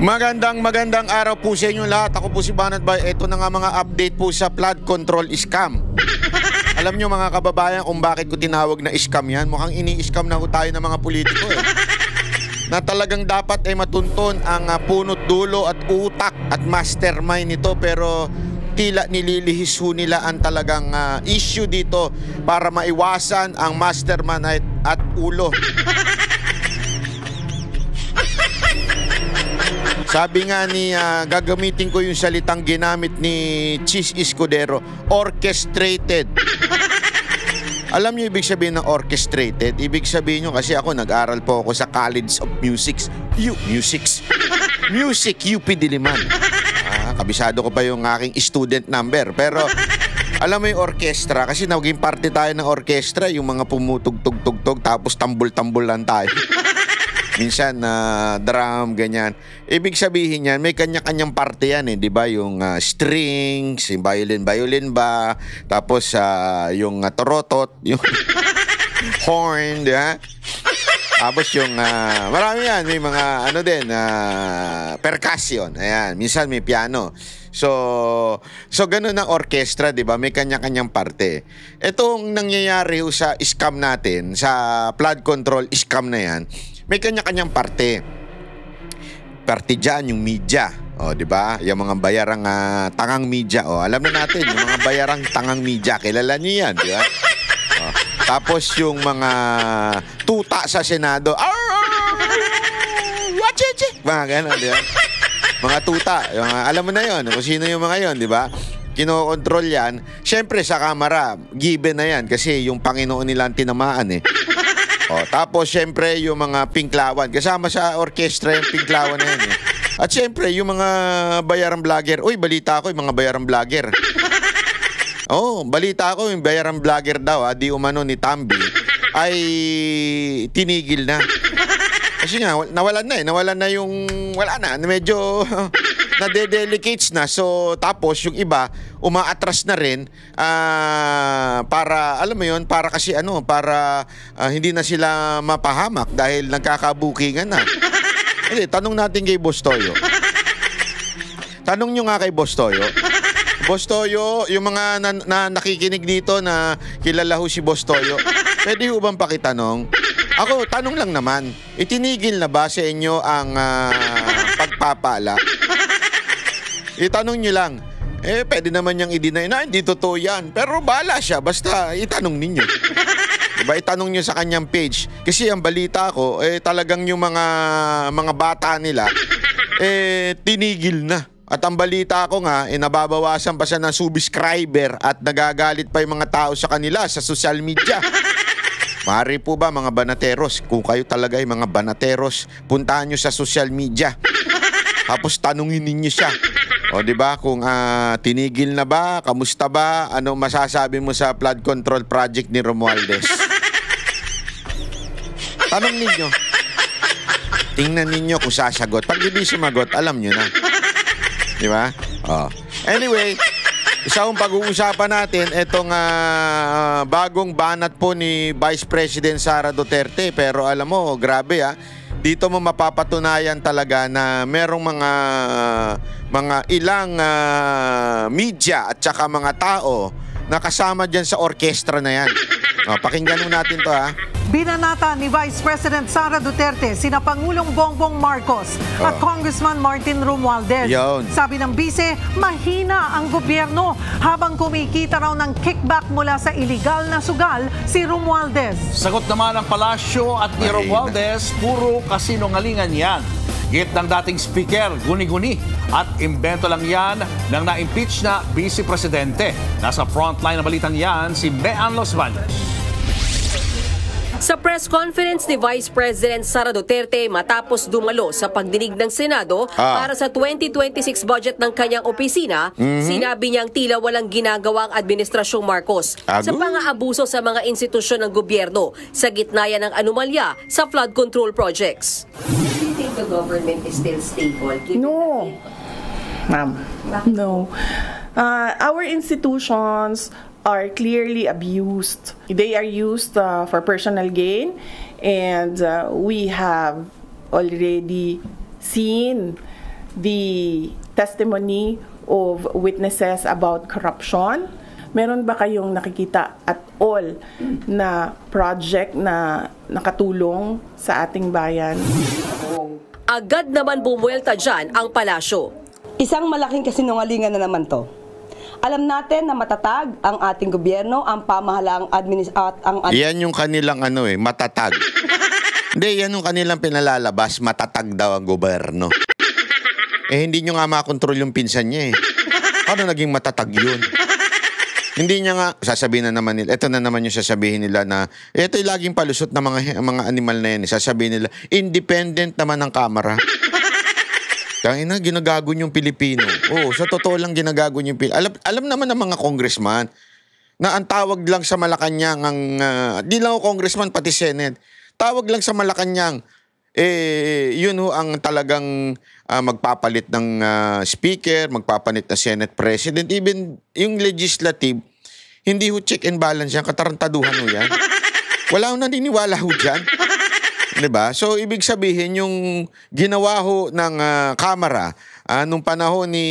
Magandang araw po sa inyo lahat. Ako po si Banat Bay. Ito na nga mga update po sa flood control scam. Alam nyo mga kababayan kung bakit ko tinawag na scam yan? Mukhang ini-scam na ho tayo ng mga politiko na talagang dapat ay matunton ang punot dulo at utak at mastermind nito, pero tila nililihis ho nila ang talagang issue dito para maiwasan ang mastermind at ulo. Sabi nga ni, gagamitin ko yung salitang ginamit ni Chis Escudero, orchestrated. Alam niyo ibig sabihin ng orchestrated? Ibig sabihin nyo, kasi ako nag-aral po ako sa College of Music UP Diliman. Kabisado ko pa yung aking student number. Pero alam mo yung orkestra, kasi naging parte tayo ng orkestra, yung mga pumutugtog-tugtog tapos tambol-tambol lang tayo. Minsan drum, ganyan. Ibig sabihin yan, may kanya-kanyang parte yan di ba? Yung strings, yung violin ba, tapos yung torotot, yung horn, di ba? Tapos yung marami yan, may mga percussion. Ayan, minsan may piano. So ganun ang orchestra, di ba? May kanya-kanyang parte. Itong nangyayari sa scam natin, sa flood control scam na yan, may kanya-kanyang parte. Parte dyan, yung media. Di ba? Yung mga bayarang tangang media. Alam na natin, yung mga bayarang tangang media. Kilala nyo yan, di ba? Tapos yung mga tuta sa Senado. Mga gano'n, di ba? Mga tuta. Alam mo na yon, kung sino yung mga yon, di ba? Kinokontrol yan. Siyempre sa kamera, given na yan. Kasi yung Panginoon nila ang tinamaan tapos siyempre yung mga pinklawan. Kasama sa orkestra yung pinklawan na yan At siyempre yung mga bayarang vlogger. Uy, balita ko yung mga bayarang vlogger. Balita ko yung bayarang vlogger daw di umano ni Tambi ay tinigil na. Kasi nga nawalan na yung medyo nadedelicates na. So tapos yung iba umaatras na rin para alam mo yun, para kasi para hindi na sila mapahamak dahil nagkakabukingan na. Tanong natin kay Boss Toyo. Tanong nyo nga kay Boss Toyo. Boss Toyo, yung mga nakikinig dito na kilala ho si Boss Toyo, pwede ho bang pakitanong? Ako, tanong lang naman, itinigil na ba sa inyo ang pagpapala? Itanong nyo lang. Pwede naman niyang i-deny na hindi totoo yan. Pero bahala siya, basta itanong ninyo. Diba, itanong nyo sa kanyang page. Kasi ang balita ko, talagang yung mga bata nila, tinigil na. At ang balita ko nga, nababawasan pa siya ng subscriber at nagagalit pa yung mga tao sa kanila sa social media. Maaari po ba mga banateros, kung kayo talaga ay mga banateros, puntahan nyo sa social media. Tapos tanungin ninyo siya. Di ba? Kung tinigil na ba, kamusta ba, ano masasabi mo sa flood control project ni Romualdez? Tanong ninyo. Tingnan ninyo kung sasagot. Pag hindi sumagot, alam nyo na. Di ba? Anyway, isang pag-uusapan natin itong bagong banat po ni Vice President Sara Duterte. Pero alam mo, grabe dito mo mapapatunayan talaga na merong mga ilang media at saka mga tao na kasama dyan sa orkestra na yan. Pakinggan mo natin to Binanata ni Vice President Sara Duterte sina Pangulong Bongbong Marcos at Congressman Martin Romualdez. Sabi ng bise, mahina ang gobyerno habang kumikita raw ng kickback mula sa iligal na sugal si Romualdez. Sagot naman ng palasyo at ni Romualdez, puro kasinungalingan yan. Git ng dating speaker, guni-guni at imbento lang yan ng na-impeach na Vice Presidente. Nasa frontline na balitang yan si Mean Los Baños. Sa press conference ni Vice President Sara Duterte matapos dumalo sa pagdinig ng Senado para sa 2026 budget ng kanyang opisina, sinabi niyang tila walang ginagawa ang Administrasyong Marcos sa pang-aabuso sa mga institusyon ng gobyerno sa gitna yan ng anomalya sa flood control projects. Do you think the government is still stable? No. Ma'am, no. Our institutions are clearly abused. They are used for personal gain, and we have already seen the testimony of witnesses about corruption? Meron ba kayong nakikita at all na project na nakatulong sa ating bayan? Agad naman bumuelta dyan ang palasyo. Isang malaking kasinungalingan na naman to. Alam natin na matatag ang ating gobyerno, ang pamahalaang Yan yung kanilang matatag. Hindi, yan yung kanilang pinalalabas, matatag daw ang gobyerno. Hindi nyo nga makontrol yung pinsan niya Paano naging matatag yun? Hindi niya nga, sasabihin na naman nila, ito na naman yung sasabihin nila na, ito yung laging palusot na mga animal na yan. Sasabihin nila, independent naman ng kamera. Tangina, ginagago yung Pilipino. Sa totoo lang ginagago yung Pilipino. Alam naman ng mga congressman na ang tawag lang sa Malacanang, di lang ako congressman, pati Senate, tawag lang sa Malacanang, yun ang talagang magpapalit ng speaker, magpapalit ng Senate President, even yung legislative, hindi check and balance yan, katarantaduhan yan. Wala akong naniniwala dyan. Diba? So, ibig sabihin, yung ginawa ng Kamara, nung panahon ni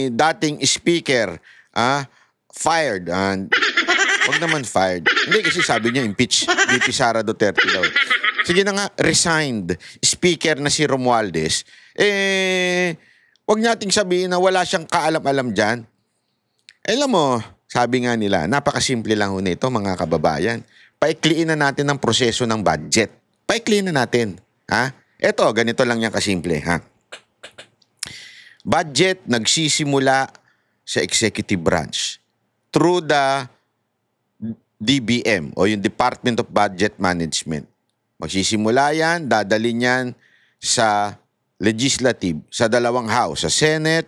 dating speaker, fired. Wag naman fired. Hindi, kasi sabi niya, impeach. VP Sara Duterte daw. Sige na nga, resigned. Speaker na si Romualdez. Wag nating sabihin na wala siyang kaalam-alam dyan. Alam mo, sabi nga nila, napakasimple lang nito, mga kababayan. Paikliin na natin ang proseso ng budget. Paikliin na natin. Eto, ganito lang yan kasimple. Budget nagsisimula sa executive branch through the DBM o yung Department of Budget Management. Magsisimula yan, dadalhin yan sa legislative, sa dalawang house, sa Senate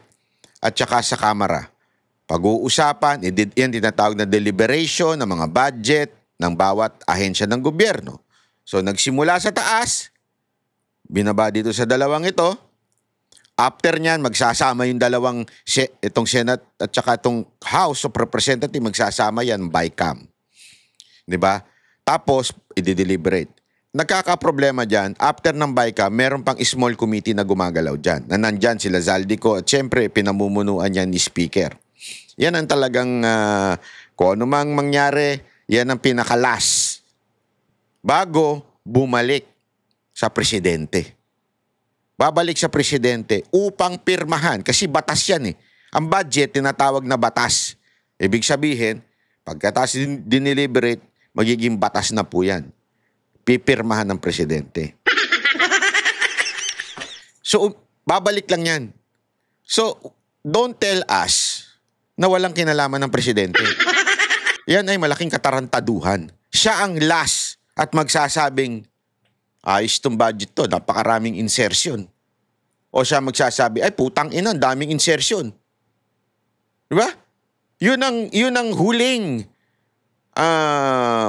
at saka sa Kamara. Pag-uusapan, yan tinatawag na deliberation ng mga budget ng bawat ahensya ng gobyerno. So, nagsimula sa taas, binaba dito sa dalawang ito. After nyan, magsasama yung dalawang, itong Senate at saka itong House of Representatives, magsasama yan, BICAM. Diba? Tapos, i-deliberate. Nagkakaproblema dyan, after ng BICAM, meron pang small committee na gumagalaw dyan. Na nandyan sila Zaldico at syempre, pinamumunuan yan ni Speaker. Yan ang talagang, kung ano mang mangyari, yan ang pinakalas. Bago bumalik sa presidente. Babalik sa presidente upang pirmahan. Kasi batas yan Ang budget, tinatawag na batas. Ibig sabihin, pagkatapos dineliberate, magiging batas na po yan. Pipirmahan ng presidente. So, babalik lang yan. So, don't tell us na walang kinalaman ng presidente. Yan ay malaking katarantaduhan. Siya ang last at magsasabing, ayos itong budget to, napakaraming insertion. O siya magsasabi, ay putang ina, daming insertion. Diba? Yun ang huling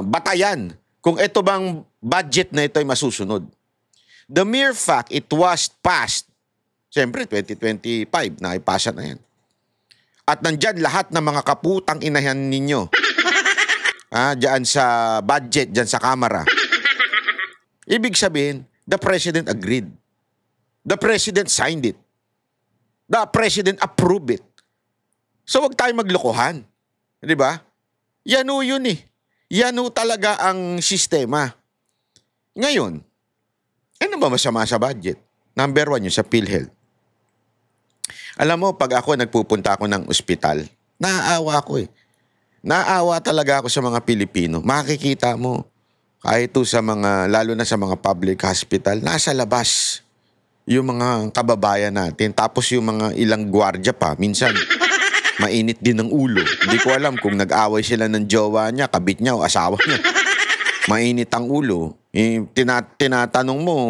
batayan kung ito bang budget na ito ay masusunod. The mere fact it was passed, siyempre 2025, naipasa na yan. At nandyan lahat ng mga kaputang inahan ninyo. Diyan sa budget, diyan sa Kamara. Ibig sabihin, the President agreed. The President signed it. The President approved it. So wag tayo maglokohan. Di ba? Yan o yun Yan o talaga ang sistema. Ngayon, ano ba masama sa budget? Number 1, yung sa PhilHealth. Alam mo, pag ako nagpupunta ako ng ospital, naaawa ako Naaawa talaga ako sa mga Pilipino. Makikita mo, kahit sa mga, lalo na sa mga public hospital, nasa labas yung mga kababayan natin. Tapos yung mga ilang gwardiya pa, minsan mainit din ng ulo. Hindi ko alam kung nag-away sila ng jowa niya, kabit niya o asawa niya. Mainit ang ulo. Tinatanong mo.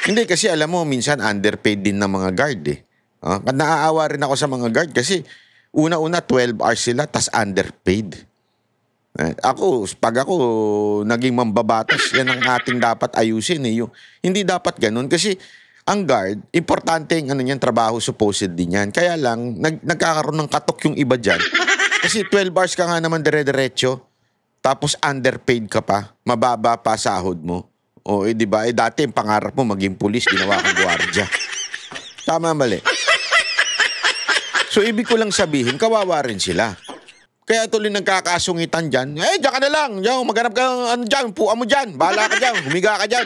Hindi kasi alam mo, minsan underpaid din ng mga guard Naaawa rin ako sa mga guard kasi una-una 12 hours sila, tas underpaid. Pag ako naging mambabatas, yan ang ating dapat ayusin. Hindi dapat ganun kasi ang guard, importante yung trabaho supposedly niyan. Kaya lang, nagkakaroon ng katok yung iba dyan. Kasi 12 hours ka nga naman dire-diretso, tapos underpaid ka pa, mababa pa sahod mo. O, di ba? Dati yung pangarap mo maging pulis, ginawa kang gwardiya. Tama, mali. So, ibig ko lang sabihin, kawawa rin sila. Kaya tuloy nagkakasungitan dyan. Diyan ka na lang. Diyan, maghanap ka dyan. Puan mo dyan. Bahala ka dyan. Humiga ka dyan.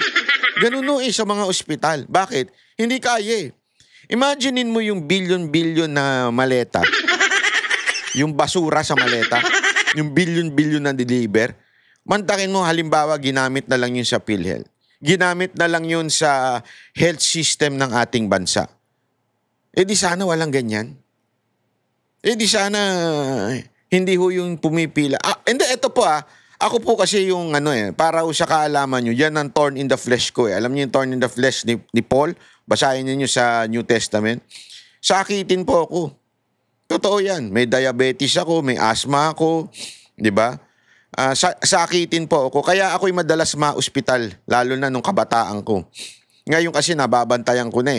Ganun sa mga ospital. Bakit? Hindi kaya eh. Imaginein mo yung billion-billion na maleta. Yung basura sa maleta. Yung billion-billion na deliver. Mantakin mo, halimbawa, ginamit na lang yun sa PhilHealth. Ginamit na lang yun sa health system ng ating bansa. Di sana walang ganyan. Di sana hindi ho yung pumipila. Hindi, ito po Ako po kasi yung para sa kaalaman nyo, yan ang thorn in the flesh ko eh. Alam niyo yung thorn in the flesh ni Paul? Basahin niyo sa New Testament. Sakitin po ako. Totoo yan. May diabetes ako, may asthma ako, di ba? Sakitin po ako. Kaya ako'y madalas ma-ospital, lalo na nung kabataan ko. Ngayon kasi nababantayan ko na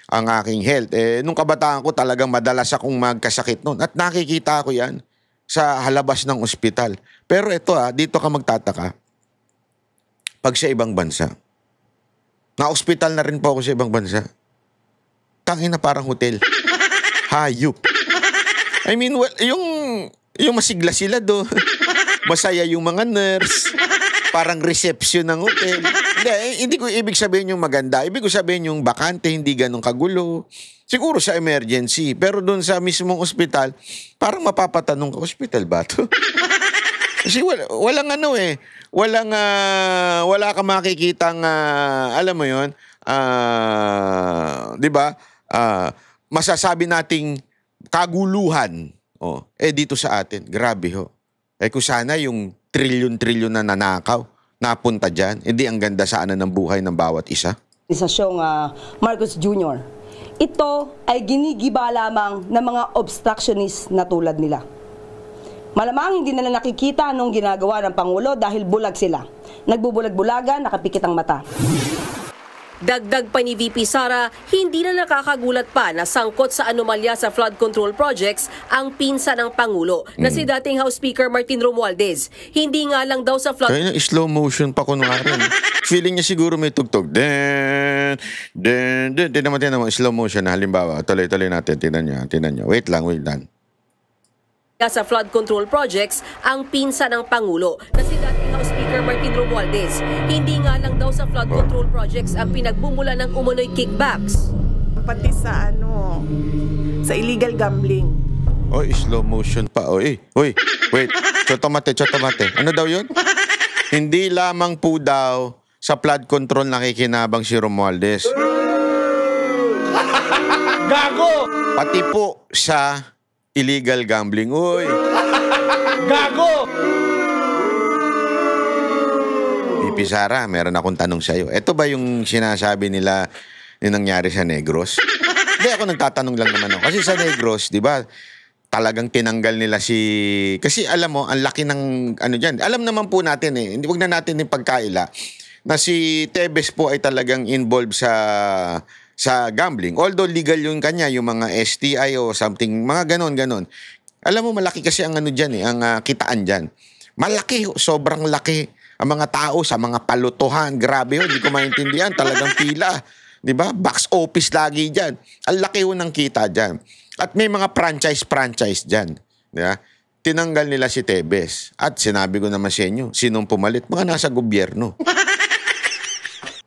ang aking health. Nung kabataan ko talagang madalas akong magkasakit noon. At nakikita ko yan sa halabas ng ospital. Pero ito dito ka magtataka. Pag sa ibang bansa, na-ospital na rin po ako sa ibang bansa. Tangin na parang hotel. Hayop. I mean, yung masigla sila do. Masaya yung mga nurse. Parang reception ng hotel. Hindi ko ibig sabihin yung maganda. Ibig ko sabihin yung bakante, hindi ganun kagulo. Siguro sa emergency. Pero doon sa mismong ospital, parang mapapatanong ka, ospital ba ito? Kasi wala ka makikitang, alam mo yun, di ba, masasabi nating kaguluhan. Dito sa atin, grabe ho. Kung sana yung trilyon-trilyon na nanakaw, napunta dyan, hindi ang ganda sana ng buhay ng bawat isa. Organisasyong Marcos Jr. Ito ay ginigiba lamang ng mga obstructionist na tulad nila. Malamang hindi nila nakikita anong ginagawa ng Pangulo dahil bulag sila. Nagbubulag-bulagan, nakapikit ang mata. Dagdag pa ni VP Sara, hindi na nakakagulat pa na sangkot sa anomalya sa flood control projects ang pinsan ng Pangulo na si dating House Speaker Martin Romualdez. Hindi nga lang daw sa flood... Kaya slow motion pa kunwari. Feeling niya siguro may tugtog. Tinan mo, slow motion na halimbawa. Tuloy-tuloy natin. Tinan niyo. Wait lang. Sa flood control projects ang pinsan ng Pangulo na si dating House Speaker Martin Romualdez. Hindi nga lang daw sa flood control projects ang pinagbumula ng umunoy kickbacks. Pati sa sa illegal gambling. Slow motion pa. Wait. Chotomate. Ano daw yun? Hindi lamang po daw sa flood control nakikinabang si Romualdez. Gago! Pati po sa illegal gambling. Gago! VP Sara, meron akong tanong sa'yo. Ito ba yung sinasabi nila yung nangyari sa Negros? Hindi, ako nagtatanong lang naman ako. Kasi sa Negros, di ba, talagang tinanggal nila kasi alam mo, ang laki ng dyan. Alam naman po natin huwag na natin ipagkaila na si Tebes po ay talagang involved sa gambling. Although legal yung kanya, yung mga STI o something, mga ganon. Alam mo, malaki kasi ang dyan ang kitaan dyan. Malaki, sobrang laki. Ang mga tao sa mga palutuhan, grabe hindi ko maintindihan, talagang pila. Diba? Box office lagi dyan. Ang laki ng kita dyan. At may mga franchise dyan. Diba? Tinanggal nila si Tebes. At sinabi ko naman sa inyo, sinong pumalit? Mga nasa gobyerno.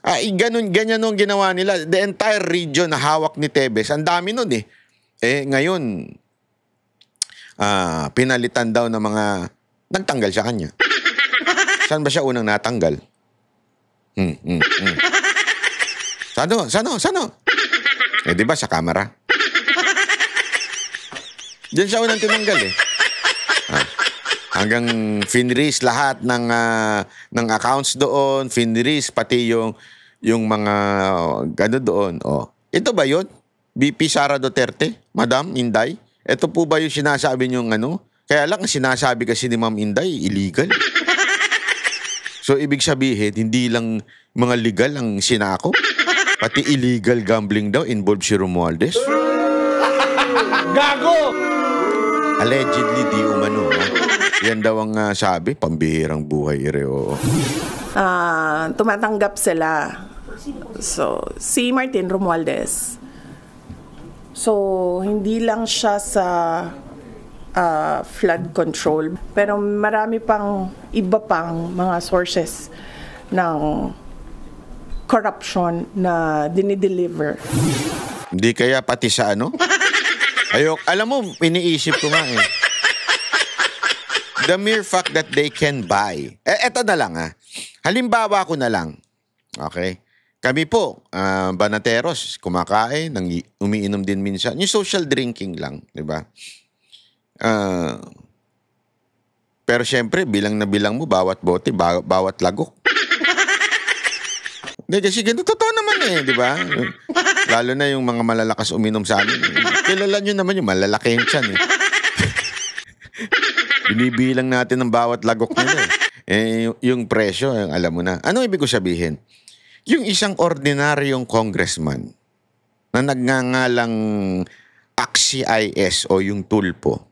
Ganyan nung ginawa nila. The entire region na hawak ni Tebes, ang dami nun ngayon, pinalitan daw ng mga nagtanggal sa kanya. Saan ba siya unang natanggal? Sano? Di ba sa kamera? Diyan siya unang tinanggal Hanggang finreeze lahat ng accounts doon, finreeze pati yung mga doon. Ito ba yun? VP Sara Duterte, Madam Inday? Ito po ba yung sinasabi niyong Kaya lang ang sinasabi kasi ni Ma'am Inday, illegal. So ibig sabihin, hindi lang mga legal ang sinako, pati illegal gambling daw involved si Romualdez. Gago! Allegedly, di umano. Yan daw ang sabi, pambihirang buhay. Tumatanggap sila. So, si Martin Romualdez, So, hindi lang siya sa flood control, pero marami pang iba pang mga sources ng corruption na dinideliver. Hindi kaya pati sa ano? Alam mo, iniisip ko nga eh. The mere fact that they can buy. Eto na lang halimbawa ko na lang. Okay? Kami po, banateros, kumakain, umiinom din minsan. Yung social drinking lang, di ba? Pero syempre, bilang na bilang mo, bawat bote, bawat lagok. Hindi, kasi ganito, totoo naman di ba? Lalo na yung mga malalakas uminom sa amin. Kilala nyo naman yung malalaking tiyan Binibilang natin ng bawat lagok nila yung presyo, alam mo na. Ano ibig ko sabihin? Yung isang ordinaryong congressman na nagngangalang Aksi IS o yung Tulpo,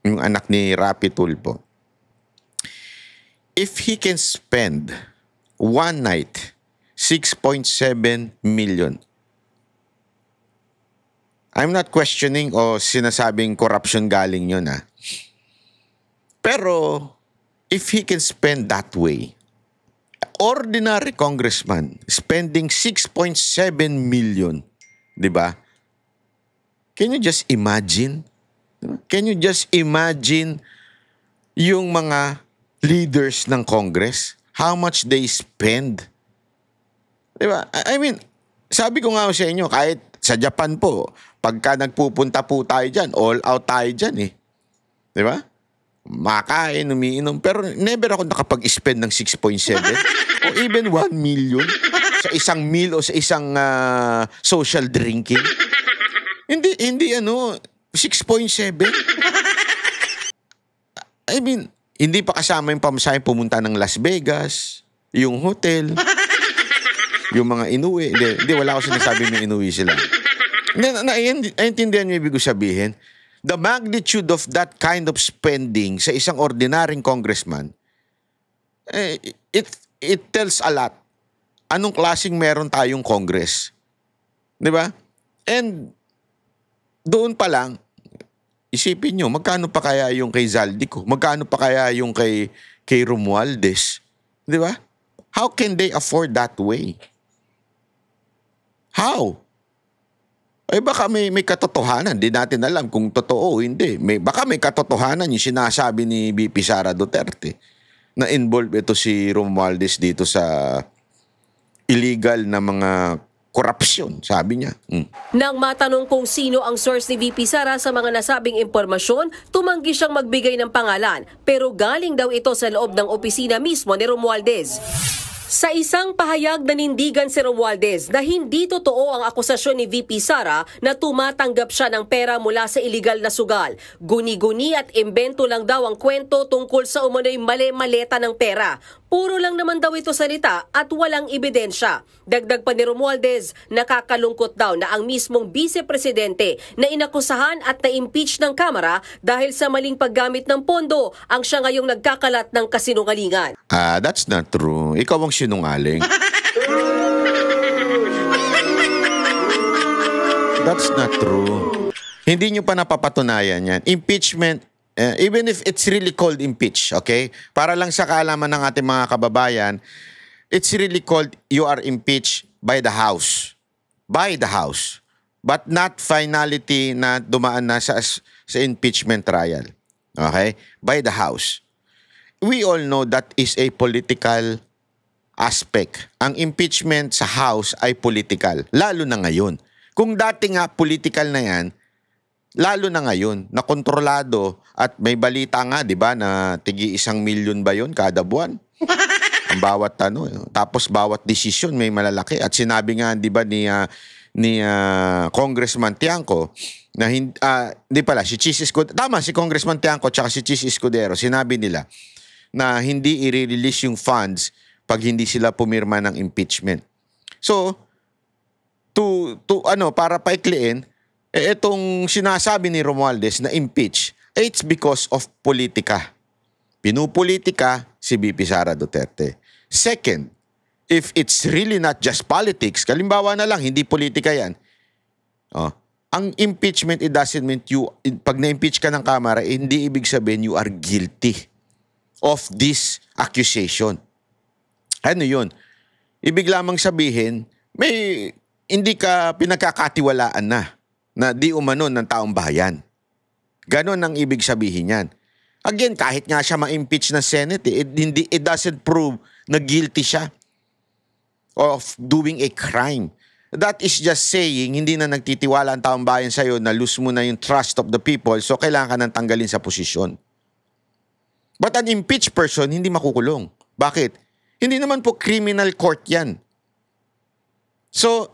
yung anak ni Rapi Tulpo, if he can spend one night 6.7 million, I'm not questioning o sinasabing corruption galing yun pero if he can spend that way, ordinary congressman spending 6.7 million, di ba? Can you just imagine? Can you just imagine yung mga leaders ng Congress? How much they spend? Di ba? I mean, sabi ko nga sa inyo, kahit sa Japan po, pagka nagpupunta po tayo dyan, all out tayo dyan Di ba? Makain, umiinom. Pero never ako nakapag-spend ng 6.7 o even 1 million sa isang meal o sa isang social drinking. Hindi 6.7. I mean, hindi pa kasama yung pamasahe pumunta ng Las Vegas, yung hotel, yung mga inuwi. Hindi, wala ako sinasabi may inuwi sila. Naintindihan niyo ibig sabihin? The magnitude of that kind of spending sa isang ordinaryong congressman, it tells a lot. Anong klaseng meron tayong Congress? Di ba? And doon pa lang, isipin nyo, magkano pa kaya yung kay Zaldico? Magkano pa kaya yung kay Romualdez? Di ba? How can they afford that way? How? Ay baka may katotohanan. Di natin alam kung totoo o hindi. Baka may katotohanan yung sinasabi ni VP Sara Duterte na involved ito si Romualdez dito sa illegal na mga korupsyon, sabi niya. Nang matanong kung sino ang source ni VP Sara sa mga nasabing impormasyon, tumanggi siyang magbigay ng pangalan, pero galing daw ito sa loob ng opisina mismo ni Romualdez. Sa isang pahayag, nanindigan si Romualdez na hindi totoo ang akusasyon ni VP Sara na tumatanggap siya ng pera mula sa iligal na sugal. Guni-guni at imbento lang daw ang kwento tungkol sa umano'y mali-maleta ng pera. Puro lang naman daw ito salita at walang ebidensya. Dagdag pa ni Romualdez, nakakalungkot daw na ang mismong vice-presidente na inakusahan at na-impeach ng Kamara dahil sa maling paggamit ng pondo ang siya ngayong nagkakalat ng kasinungalingan. That's not true. Ikaw ang sinungaling. That's not true. Hindi nyo pa napapatunayan yan. Impeachment, even if it's really called impeach, okay? Para lang sa kaalaman ng ating mga kababayan, it's really called you are impeached by the House. By the House. But not finality na dumaan na sa impeachment trial. Okay? By the House. We all know that is a political aspect. Ang impeachment sa House ay political. Lalo na ngayon. Kung dati nga political na yan, lalo na ngayon, na kontrolado at may balita nga, di ba, na tigi 1 milyon ba yun kada buwan? Ang bawat tapos bawat desisyon may malalaki. At sinabi nga, di ba, ni Congressman Tiangco, na si Congressman Tiangco at si Chis Escudero, sinabi nila na hindi i-release yung funds pag hindi sila pumirma ng impeachment. So, para paikliin, itong sinasabi ni Romualdez na impeach, it's because of politika. Pinupolitika si VP Sara Duterte. Second, if it's really not just politics, kalimbawa na lang, hindi politika yan, ang impeachment, it doesn't mean pag na-impeach ka ng Kamara, hindi ibig sabihin you are guilty of this accusation. Ano yun? Ibig lamang sabihin, hindi ka pinagkakatiwalaan na di umano ng taong bayan. Ganon ang ibig sabihin yan. Again, kahit nga siya ma-impeach ng Senate, it doesn't prove na guilty siya of doing a crime. That is just saying, hindi na nagtitiwala ang taong bayan sa'yo, na lose mo na yung trust of the people, so kailangan ka nang tanggalin sa posisyon. But an impeached person, hindi makukulong. Bakit? Hindi naman po criminal court yan. So,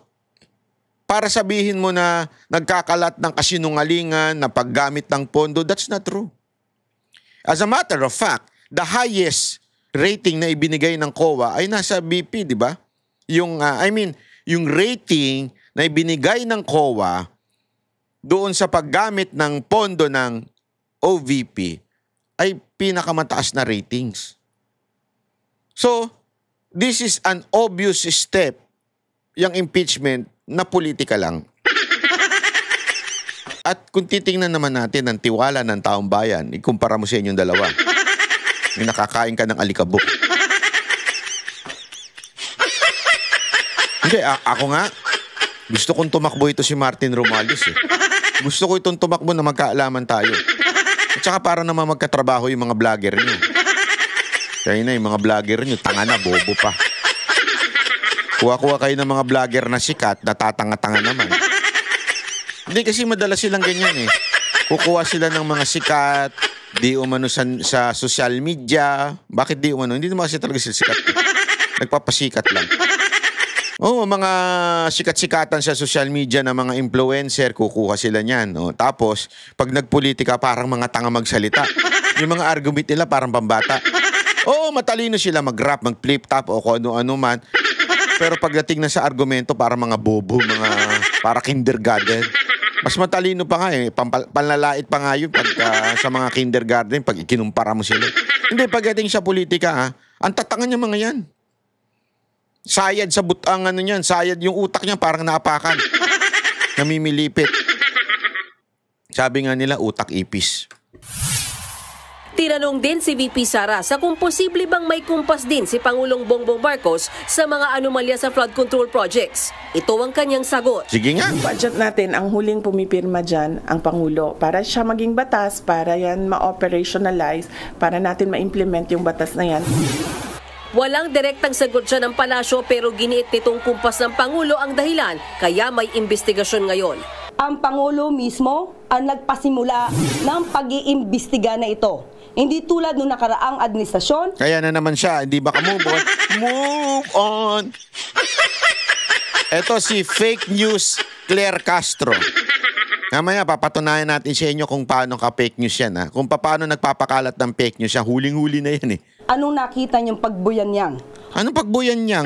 para sabihin mo na nagkakalat ng kasinungalingan, na paggamit ng pondo, that's not true. As a matter of fact, the highest rating na ibinigay ng COA ay nasa BP, di ba? Yung rating na ibinigay ng COA doon sa paggamit ng pondo ng OVP ay pinakamataas na ratings. So, this is an obvious step, yung impeachment, na politika lang. At kung titingnan naman natin ang tiwala ng taong bayan, ikumpara mo sa inyong dalawa. Yung nakakain ka ng alikabok. Hindi, ako nga, gusto kong tumakbo ito si Martin Romualdez. Gusto ko itong tumakbo na magkaalaman tayo. At saka para naman magkatrabaho yung mga vlogger nyo. Kaya na yung mga vlogger nyo, tanga na, bobo pa. Kuha-kuha kayo ng mga vlogger na sikat, natatanga-tanga naman. Hindi, kasi madalas silang ganyan Kukuha sila ng mga sikat, di umano sa social media. Bakit di umano? Hindi naman kasi talaga sila sikat. Nagpapasikat lang. Oo, mga sikat-sikatan sa social media na mga influencer, kukuha sila niyan. Tapos, pag nagpolitika, parang mga tanga magsalita. Yung mga argument nila parang pambata. Oo, matalino sila mag-rap, mag-flip top o kung ano-ano man. Pero pagdating na sa argumento, parang mga bobo, para kindergarten. Mas matalino pa nga panlalait pa nga yun sa mga kindergarten pag ikinumpara mo sila. Hindi, pagdating sa politika, ang tatanga niya mga yan. Sayad sa butang niyan, sayad yung utak niya parang naapakan. Namimilipit. Sabi nga nila, utak ipis. Tinanong din si VP Sara sa kung posible bang may kumpas din si Pangulong Bongbong Marcos sa mga anomalya sa flood control projects. Ito ang kanyang sagot. Sige nga. Budget natin, ang huling pumipirma dyan, ang Pangulo. Para siya maging batas, para yan ma-operationalize, para natin ma-implement yung batas na yan. Walang direktang sagot siya ng palasyo pero giniit nitong kumpas ng Pangulo ang dahilan kaya may investigasyon ngayon. Ang Pangulo mismo ang nagpasimula ng pag-iimbestiga na ito. Hindi tulad nung nakaraang administrasyon. Kaya na naman siya, hindi ba ka-move on? Move on! Ito si fake news Claire Castro. Mamaya papatunayan natin sa inyo kung paano ka-fake news yan. Kung paano nagpapakalat ng fake news yan. Huling-huli na yan Anong nakita niyong pagbuyan niyang? Anong pagbuyan niyang?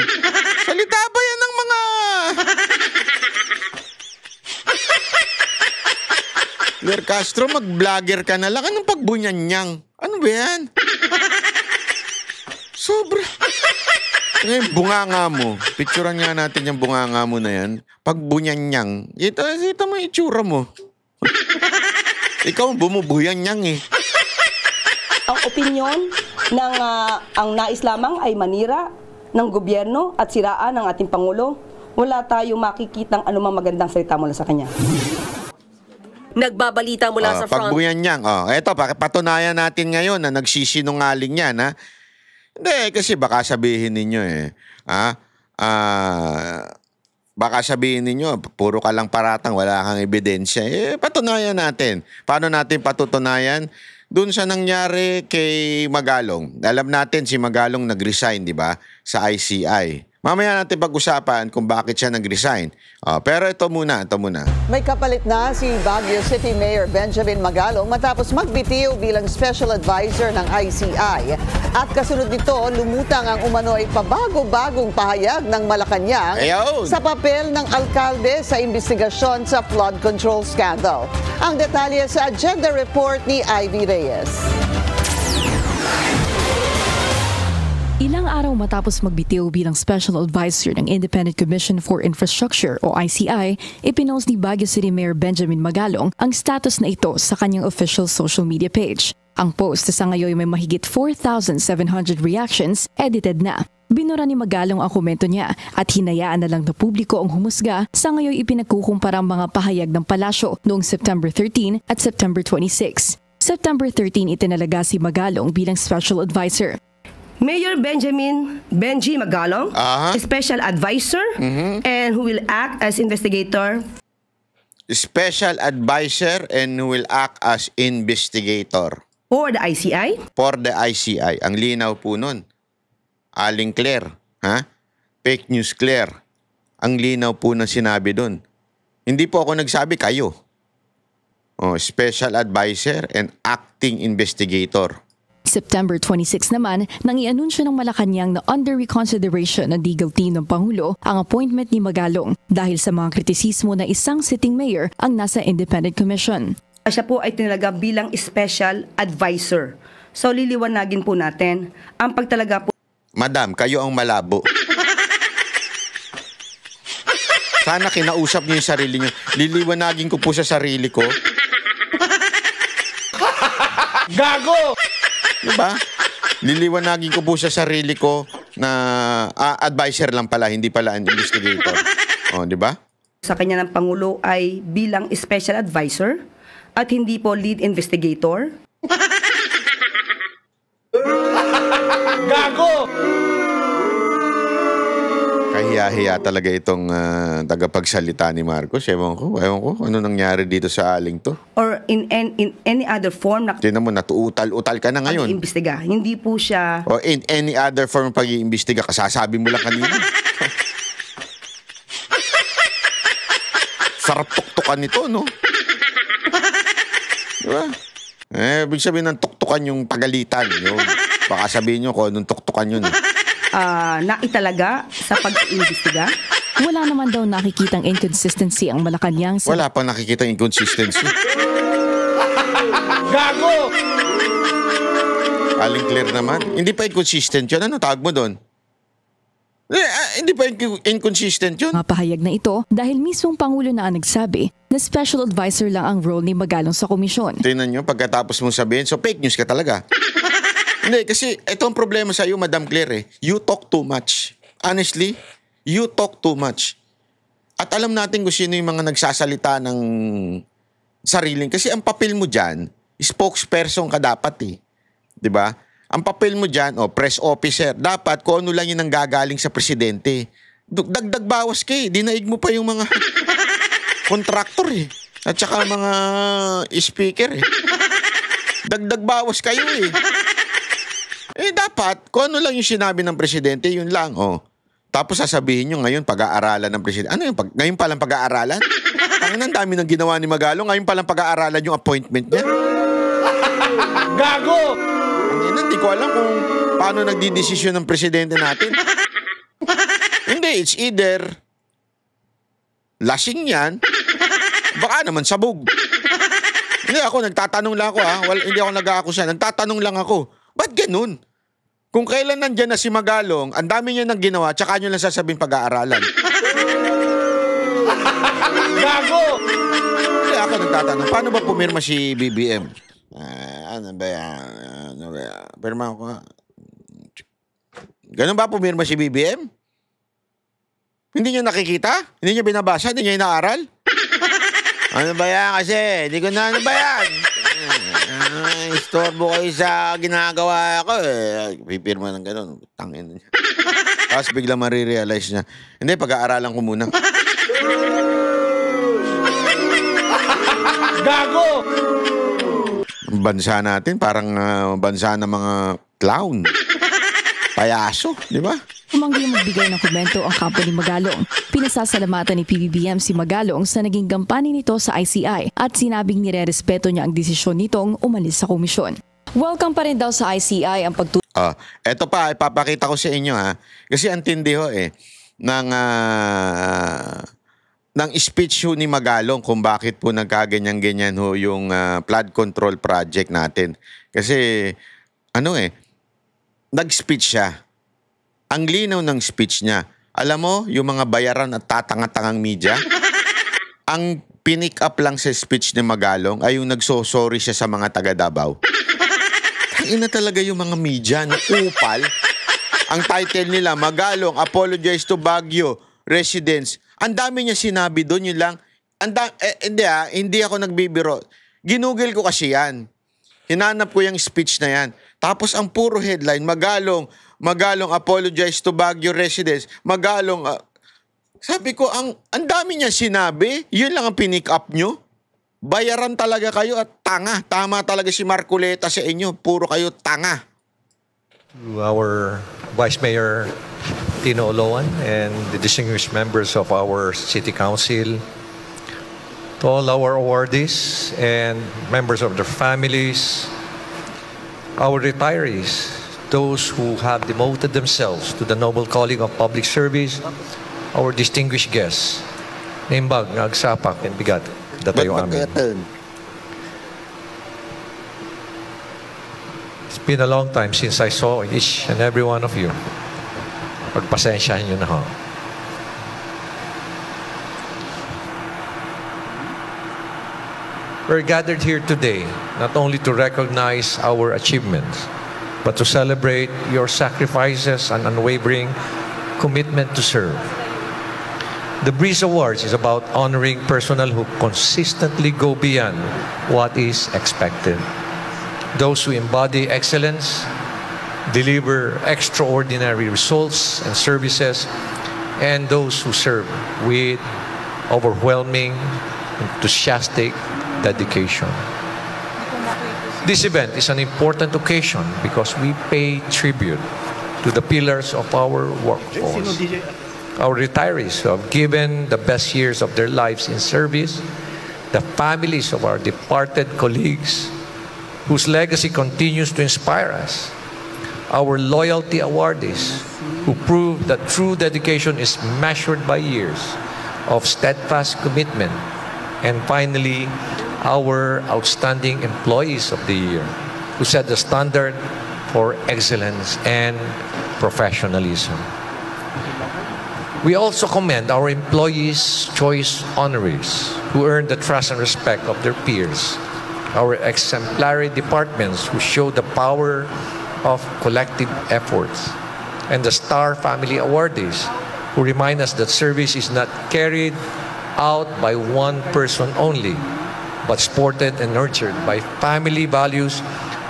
Salita ba yan ng mga... Claire Castro, mag-vlogger ka na lang. Anong pagbuyan niyang? Ano ba yan? Sobra. Ngayon, bunganga mo. Picturean nga natin yung bunganga mo na yan. Pagbunyan niyang. Ito mo yung itsura mo. Ikaw bumubuyan niyang Ang opinyon ng ang nais lamang ay manira ng gobyerno at siraan ng ating Pangulo. Wala tayong makikitang anumang magandang salita mula sa kanya. Nagbabalita mula sa front. Pagbuyan niyang. Eto, patunayan natin ngayon na nagsisinungaling yan. Hindi, kasi baka sabihin ninyo baka sabihin ninyo, puro ka lang paratang, wala kang ebidensya. Patunayan natin. Paano natin patutunayan? Doon sa nangyari kay Magalong. Alam natin si Magalong nag-resign, di ba? Sa ICI. Mamaya natin pag-usapan kung bakit siya nag-resign. Pero ito muna. May kapalit na si Baguio City Mayor Benjamin Magalong matapos magbitiw bilang special advisor ng ICI. At kasunod nito, lumutang ang umano'y pabago-bagong pahayag ng Malacanang sa papel ng alkalde sa investigasyon sa flood control scandal. Ang detalye sa agenda report ni Ivy Reyes. Ilang Ilang araw matapos magbitiw bilang Special Advisor ng Independent Commission for Infrastructure o ICI, ipinost ni Baguio City Mayor Benjamin Magalong ang status na ito sa kanyang official social media page. Ang post sa ngayon may mahigit 4,700 reactions, edited na. Binura ni Magalong ang komento niya at hinayaan na lang na publiko ang humusga. Sa ngayon ipinagkukumpara ang mga pahayag ng palasyo noong September 13 at September 26. September 13 itinalaga si Magalong bilang Special Advisor. Mayor Benji Magalong, Special Advisor, and who will act as investigator. Special Advisor and who will act as investigator. For the ICI? For the ICI. Ang linaw po nun. Aling Claire. Fake news Claire. Ang linaw po ng sinabi dun. Hindi po ako nagsabi, kayo. Special Advisor and acting investigator. September 26 naman, nang i-anunsyo ng Malacanang na under reconsideration ng legal team ng Pangulo ang appointment ni Magalong dahil sa mga kritisismo na isang sitting mayor ang nasa Independent Commission. Siya po ay tinalaga bilang Special Advisor. So liliwanagin po natin ang pagtalaga po. Madam, kayo ang malabo. Sana kinausap niyo yung sarili niyo. Liliwanagin ko po sa sarili ko. Gago! Diba? Liliwanagin ko po sa sarili ko na advisor lang pala, hindi pala an investigator. Diba? Sa kanya ng Pangulo ay bilang Special Advisor at hindi po lead investigator. Gago! Kahiya-hiya talaga itong tagapagsalita ni Marcos. Ewan ko ano nangyari dito sa aling to. Or in any other form na tingnan mo, natuutal-utal ka na ngayon. Pag-iimbestiga. Hindi po siya. O in any other form ng pag-iimbestiga, kasasabi mo lang kanina. Sarap tuktukan nito, no? Diba? Ibig sabihin ng tuktukan yung pagalitan. Yung, baka sabihin nyo kung anong tuktukan yun. Naitalaga sa pag-iimbestiga? Wala naman daw nakikitang inconsistency ang Malacanang sa... Wala pang nakikitang inconsistency. Gago! Aling Claire naman. Hindi pa inconsistent yun. Ano tawag mo doon? Hindi pa inconsistent yun. Mga pahayag na ito dahil mismong Pangulo na ang nagsabi na Special Advisor lang ang role ni Magalong sa komisyon. Tingnan nyo, pagkatapos mong sabihin, so fake news ka talaga. Hindi, kasi ito ang problema sa iyo, Madam Claire. You talk too much. Honestly, you talk too much. At alam natin kung sino yung mga nagsasalita ng sariling. Kasi ang papel mo dyan, spokesperson ka dapat eh. Diba? Ang papel mo dyan, press officer, dapat kung ano lang yun ang gagaling sa presidente. Dagdag bawas ka eh. Dinaig mo pa yung mga contractor eh. At saka mga speaker eh. Dagdag bawas kayo eh. Dapat, kung ano lang yung sinabi ng presidente, yun lang, Tapos sasabihin nyo ngayon, pag-aaralan ng presidente. Ano yung ngayon palang pag-aaralan? Ang dami ng ginawa ni Magalong, ngayon palang pag-aaralan yung appointment niya. Gago! Hindi ko alam kung paano nagdidesisyon ng presidente natin. Hindi, it's either lasing yan, baka naman sabog. Hindi ako, nagtatanong lang ako hindi ako nag-aakusa, nagtatanong lang ako. Ba't ganun? Kung kailan nandyan na si Magalong, ang dami niya nang ginawa, tsaka nyo lang sasabihin pag-aaralan. Gago! Hindi ako nagtatanong, paano ba pumirma si BBM? Ano ba yan? Pirma ko nga. Ganun ba pumirma si BBM? Hindi niya nakikita? Hindi niya binabasa? Hindi niya inaaral? Ano ba yan kasi? Hindi ko na ano ba yan? Istorbo kayo sa ginagawa ko eh. Pipirma ng gano'n. Tangin niya. Tapos bigla marirealize niya. Hindi, pag-aaralan ko muna. Gago! Ang bansa natin, parang bansa ng mga clown. Payaso, di ba? Umanggi magbigay ng komento ang kampo ni Magalong. Pinasasalamatan ni PBBM si Magalong sa naging gampanin nito sa ICI at sinabing nirerespeto niya ang desisyon nitong umalis sa komisyon. Welcome pa rin daw sa ICI ang pagtulong. Eto pa, ipapakita ko sa inyo Kasi ang tindi ng speech ni Magalong kung bakit po nagkaganyan-ganyan yung flood control project natin. Kasi, nag-speech siya. Ang linaw ng speech niya. Alam mo, yung mga bayaran at tatanga-tangang media, ang pinick up lang sa speech ni Magalong ay yung nagsosorry siya sa mga taga Davao. Ina talaga yung mga media na upal. Ang title nila, Magalong apologize to Baguio residents. Ang dami niya sinabi doon, yun lang. Hindi ako nagbibiro. Ginugel ko kasi yan. Hinanap ko yung speech na yan. Tapos ang puro headline, Magalong apologize to Baguio residents. Magalong, sabi ko, ang dami niya sinabi, yun lang ang pinick up nyo. Bayaran talaga kayo at tanga. Tama talaga si Marcoleta sa inyo. Puro kayo tanga. To our Vice Mayor Tino Oloan and the distinguished members of our City Council, to all our awardees and members of their families, our retirees, those who have devoted themselves to the noble calling of public service, our distinguished guests, Nimbag, Nagsapak, and Bigat, datayo amin. It's been a long time since I saw each and every one of you. Pagpasensyahan nyo na ho. We're gathered here today not only to recognize our achievements, but to celebrate your sacrifices and unwavering commitment to serve. The Breeze Awards is about honoring personnel who consistently go beyond what is expected. Those who embody excellence, deliver extraordinary results and services, and those who serve with overwhelming, enthusiastic dedication. This event is an important occasion because we pay tribute to the pillars of our workforce. Our retirees who have given the best years of their lives in service, the families of our departed colleagues, whose legacy continues to inspire us, our loyalty awardees, who prove that true dedication is measured by years of steadfast commitment, and finally, our outstanding employees of the year, who set the standard for excellence and professionalism. We also commend our employees' choice honorees, who earn the trust and respect of their peers, our exemplary departments who show the power of collective efforts, and the Star Family Awardees, who remind us that service is not carried out by one person only, but supported and nurtured by family values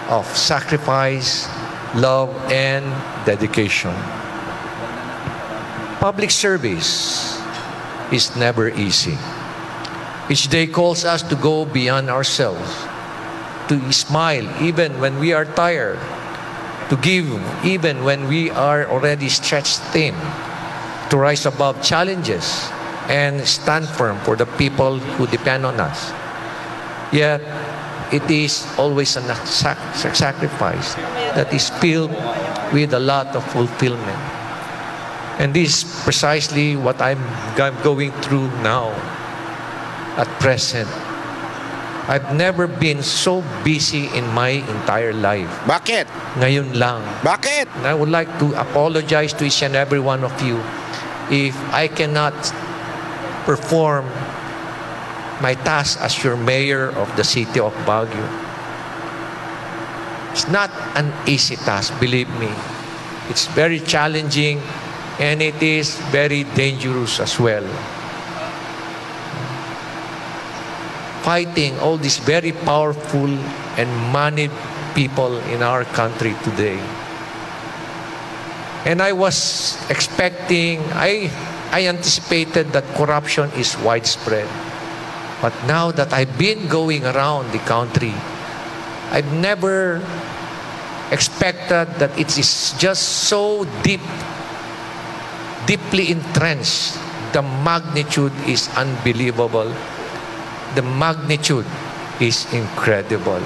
of sacrifice, love, and dedication. Public service is never easy. Each day calls us to go beyond ourselves, to smile even when we are tired, to give even when we are already stretched thin, to rise above challenges and stand firm for the people who depend on us. Yet, it is always a sacrifice that is filled with a lot of fulfillment. And this is precisely what I'm going through now, at present. I've never been so busy in my entire life. Bakit? Ngayon lang. Bakit? And I would like to apologize to each and every one of you if I cannot perform my task as your mayor of the city of Baguio. It's not an easy task, believe me. It's very challenging and it is very dangerous as well. Fighting all these very powerful and moneyed people in our country today. And I was expecting, I anticipated that corruption is widespread. But now that I've been going around the country, I've never expected that it is just so deeply entrenched. The magnitude is unbelievable. The magnitude is incredible.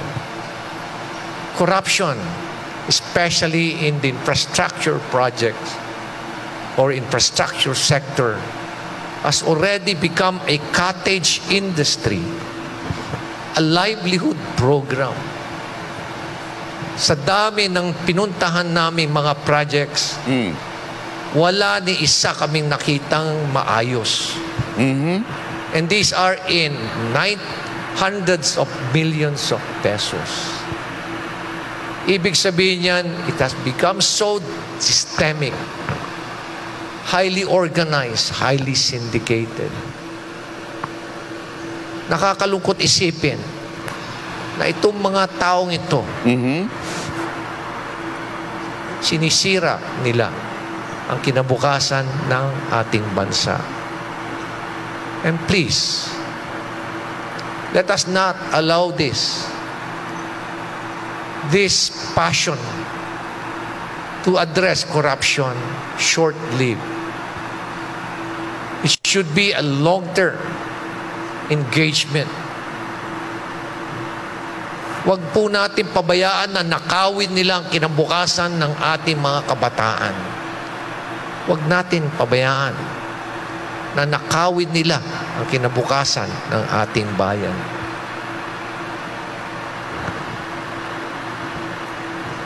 Corruption, especially in the infrastructure projects or infrastructure sector, has already become a cottage industry, a livelihood program. Sa dami ng pinuntahan namin mga projects, wala ni isa kaming nakitang maayos. And these are in hundreds of millions of pesos. Ibig sabihin yan, it has become so systemic, highly organized, highly syndicated. Nakakalungkot isipin na itong mga taong ito, sinisira nila ang kinabukasan ng ating bansa. And please, let us not allow this passion to address corruption short-lived. It should be a long-term engagement. Huwag po natin pabayaan na nakawin nila ang kinabukasan ng ating mga kabataan. Huwag natin pabayaan na nakawin nila ang kinabukasan ng ating bayan.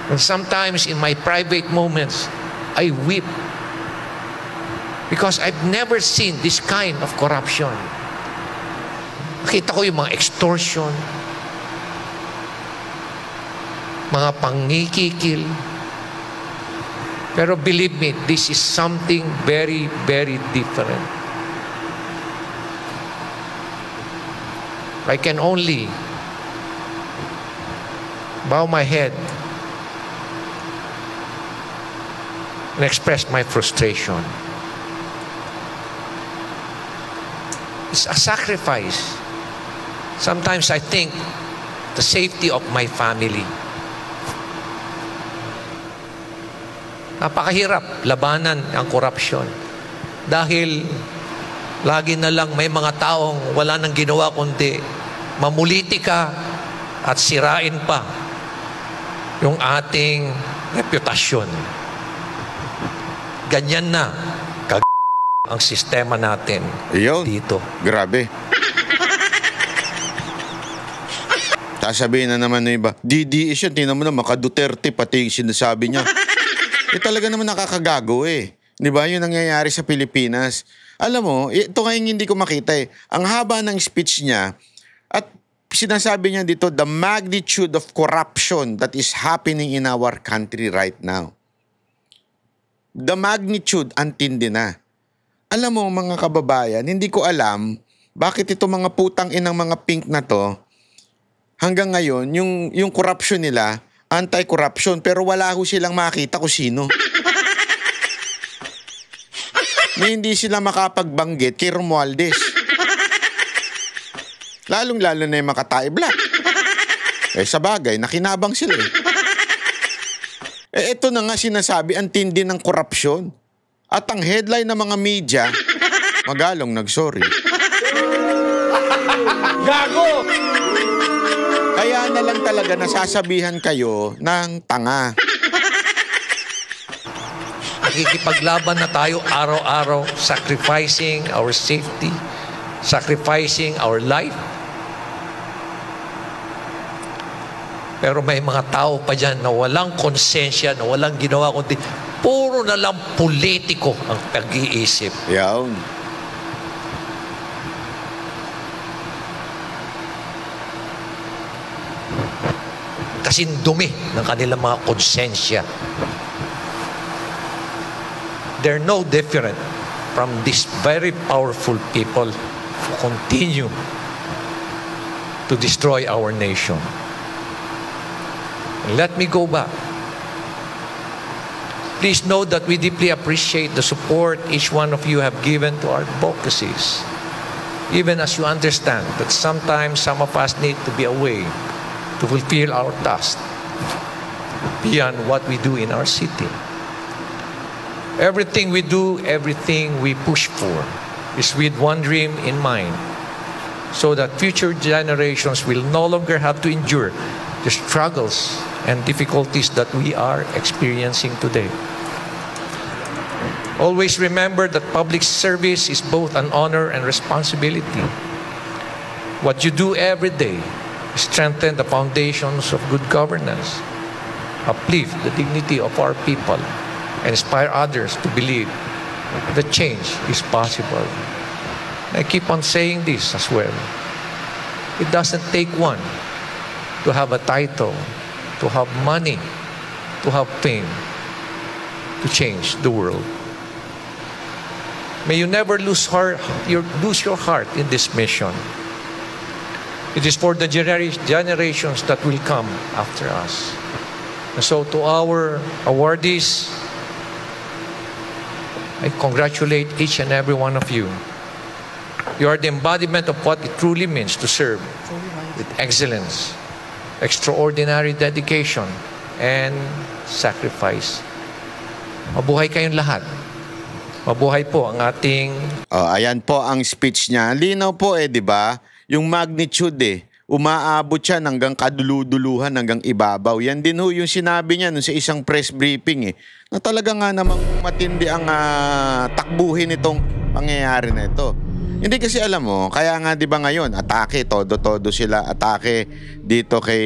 And sometimes in my private moments, I weep because I've never seen this kind of corruption. Nakita ko yung mga extortion, mga pangikikil. Pero believe me, this is something very, very different. I can only bow my head and express my frustration. It's a sacrifice. Sometimes I think the safety of my family. Napakahirap labanan ang korupsyon dahil lagi na lang may mga taong wala nang ginawa kundi mamulitika at sirain pa yung ating reputasyon. Ganyan na ang sistema natin dito. Grabe. Sasabihin na naman ng iba, DDS yan, tingnan mo na, maka-Duterte pati yung sinasabi niya. Talaga naman nakakagago eh. Di ba? Yun nangyayari sa Pilipinas. Alam mo, ito ngayon hindi ko makita eh. Ang haba ng speech niya at sinasabi niya dito, the magnitude of corruption that is happening in our country right now. The magnitude, antindi na. Alam mo mga kababayan, hindi ko alam bakit ito mga putang inang mga pink na to, hanggang ngayon, yung corruption nila, anti-corruption, pero wala ho silang makita kung sino. Na hindi sila makapagbanggit kay Romualdez. Lalong-lalo na yung Makatay Black. Sa bagay, nakinabang sila eh. Ito na nga sinasabi, ang tindi ng korupsyon. At ang headline ng mga media, Magalong nagsorry. Gago! Kaya na lang talaga nasasabihan kayo ng tanga. Nakikipaglaban na tayo araw-araw, sacrificing our safety, sacrificing our life. Pero may mga tao pa dyan na walang konsensya, na walang ginawa kundi puro na lang politiko ang pag-iisip. Yawn. Kasing dumi ng kanilang mga konsensya. They're no different from these very powerful people who continue to destroy our nation. Let me go back. Please know that we deeply appreciate the support each one of you have given to our advocacies. Even as you understand that sometimes some of us need to be away to fulfill our task beyond what we do in our city. Everything we do, everything we push for is with one dream in mind, so that future generations will no longer have to endure the struggles and difficulties that we are experiencing today. Always remember that public service is both an honor and responsibility. What you do every day is strengthen the foundations of good governance, uplift the dignity of our people, and inspire others to believe that change is possible. I keep on saying this as well. It doesn't take one to have a title, to have money, to have fame, to change the world. May you never lose your heart in this mission. It is for the generations that will come after us. And so to our awardees, I congratulate each and every one of you. You are the embodiment of what it truly means to serve with excellence, extraordinary dedication, and sacrifice. Mabuhay kayong lahat. Mabuhay po ang ating... ayan po ang speech niya. Linaw po di ba? Yung magnitude umaabot siya hanggang kaduluduluhan, hanggang ibabaw. Yan din yung sinabi niya sa isang press briefing na talaga nga namang matindi ang takbuhin itong pangyayari na ito. Hindi kasi alam mo, kaya nga 'di ba ngayon, atake todo sila, atake dito kay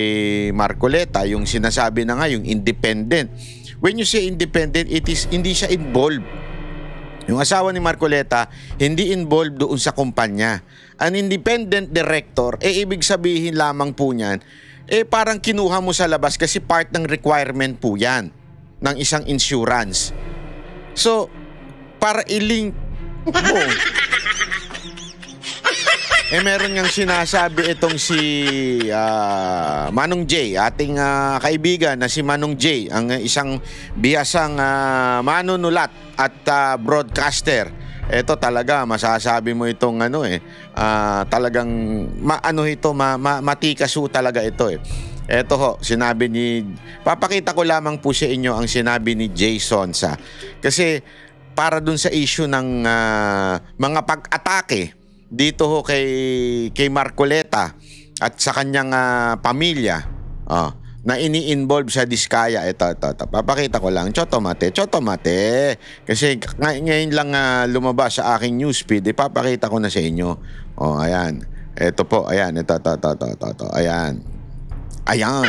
Marcoleta, yung sinasabi na nga yung independent. When you say independent, hindi siya involved. Yung asawa ni Marcoleta, hindi involved doon sa kumpanya. An independent director, ibig sabihin lamang po niyan, parang kinuha mo sa labas kasi part ng requirement po yan ng isang insurance. So, para i-link mo, meron ngang sinasabi itong si Manong J, ating kaibigan na si Manong J, ang isang bihasang manunulat at broadcaster. Ito talaga, masasabi mo itong talagang matikas talaga ito Ito ho, sinabi ni, papakita ko lamang po sa inyo ang sinabi ni Jay Sonsa. Kasi para dun sa issue ng mga pag-atake dito ho kay Marcoleta at sa kanyang pamilya na ini-involve sa Diskaya. Ito. Papakita ko lang. Chotomate. Kasi ngayon lang lumabas sa aking newsfeed. Papakita ko na sa inyo. Ayan. Ito po. Ayan. Ito. Ayan.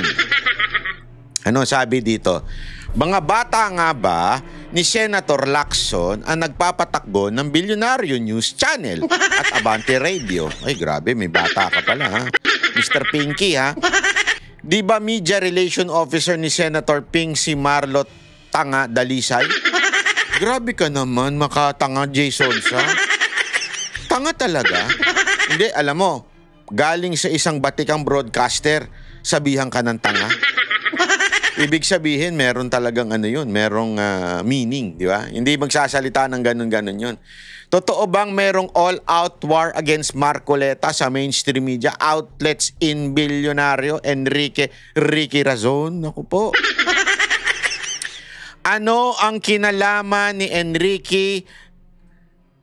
Ano sabi dito? Mga bata nga ba ni Senator Lacson ang nagpapatakbo ng Bilyonaryo News Channel at Abante Radio? Ay, grabe. May bata ka pala, ha? Mr. Pinky, ha? Di ba media relation officer ni Senator Ping si Marlo Tanga Dalisay? Grabe ka naman, makatanga, Jason, sa? Tanga talaga? Hindi, alam mo, galing sa isang batikang broadcaster, sabihan ka ng tanga. Ibig sabihin, meron talagang merong meaning, di ba? Hindi magsasalita ng ganun-ganun yun. Totoo bang merong all-out war against Marcoleta sa mainstream media outlets in Bilyonaryo Ricky Razon? Naku po. Ano ang kinalaman ni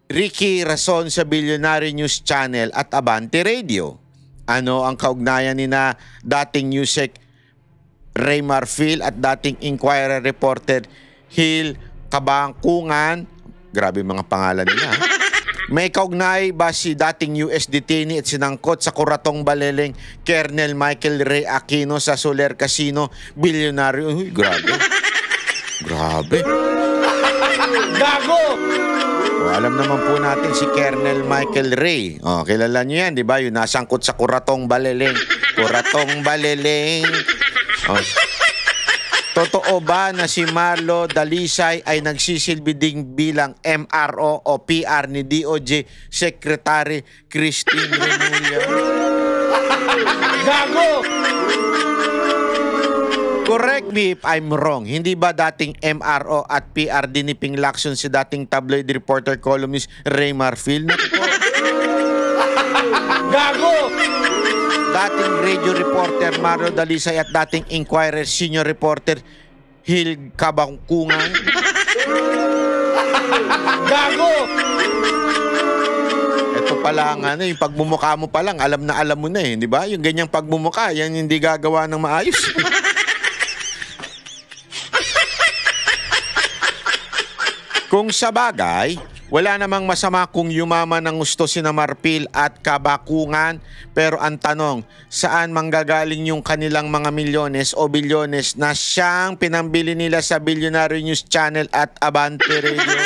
Ricky Razon sa Bilyonaryo News Channel at Abante Radio? Ano ang kaugnayan ni na dating Newsec Ray Marfil at dating Inquirer reporter Hil Kabangkungan? Grabe mga pangalan nila. May kaugnay ba si dating US detainee at sinangkot sa kuratong baleleng Colonel Michael Ray Aquino sa Soler Casino, Bilyonaryo? Uy, grabe. Grabe. Gago! Alam naman po natin si Colonel Michael Ray. Kilala niyo yan, di ba? Yung nasangkot sa kuratong baleleng. Kuratong baleleng. Totoo ba na si Marlo Dalisay ay nagsisilbi ding bilang MRO o PR ni DOJ Secretary Christine Remulla? Gago! Correct me if I'm wrong. Hindi ba dating MRO at PR din ni Ping Lacson si dating tabloid reporter columnist Ray Marfil? Gago! Dating radio reporter Marlo Dalisay at dating Inquirer senior reporter Hil Kabangkungan? Gago! Ito pala nga yung pagmumukha mo pa lang, alam mo na di ba? Yung ganyang pagmumukha, yan hindi gagawa ng maayos. Kung sa bagay, Wala namang masama kung yumaman ng gusto sina Marpil at Kabakungan, pero ang tanong, saan manggagaling yung kanilang mga milyones o bilyones na siyang pinambili nila sa Billionaire News Channel at Abante Radio?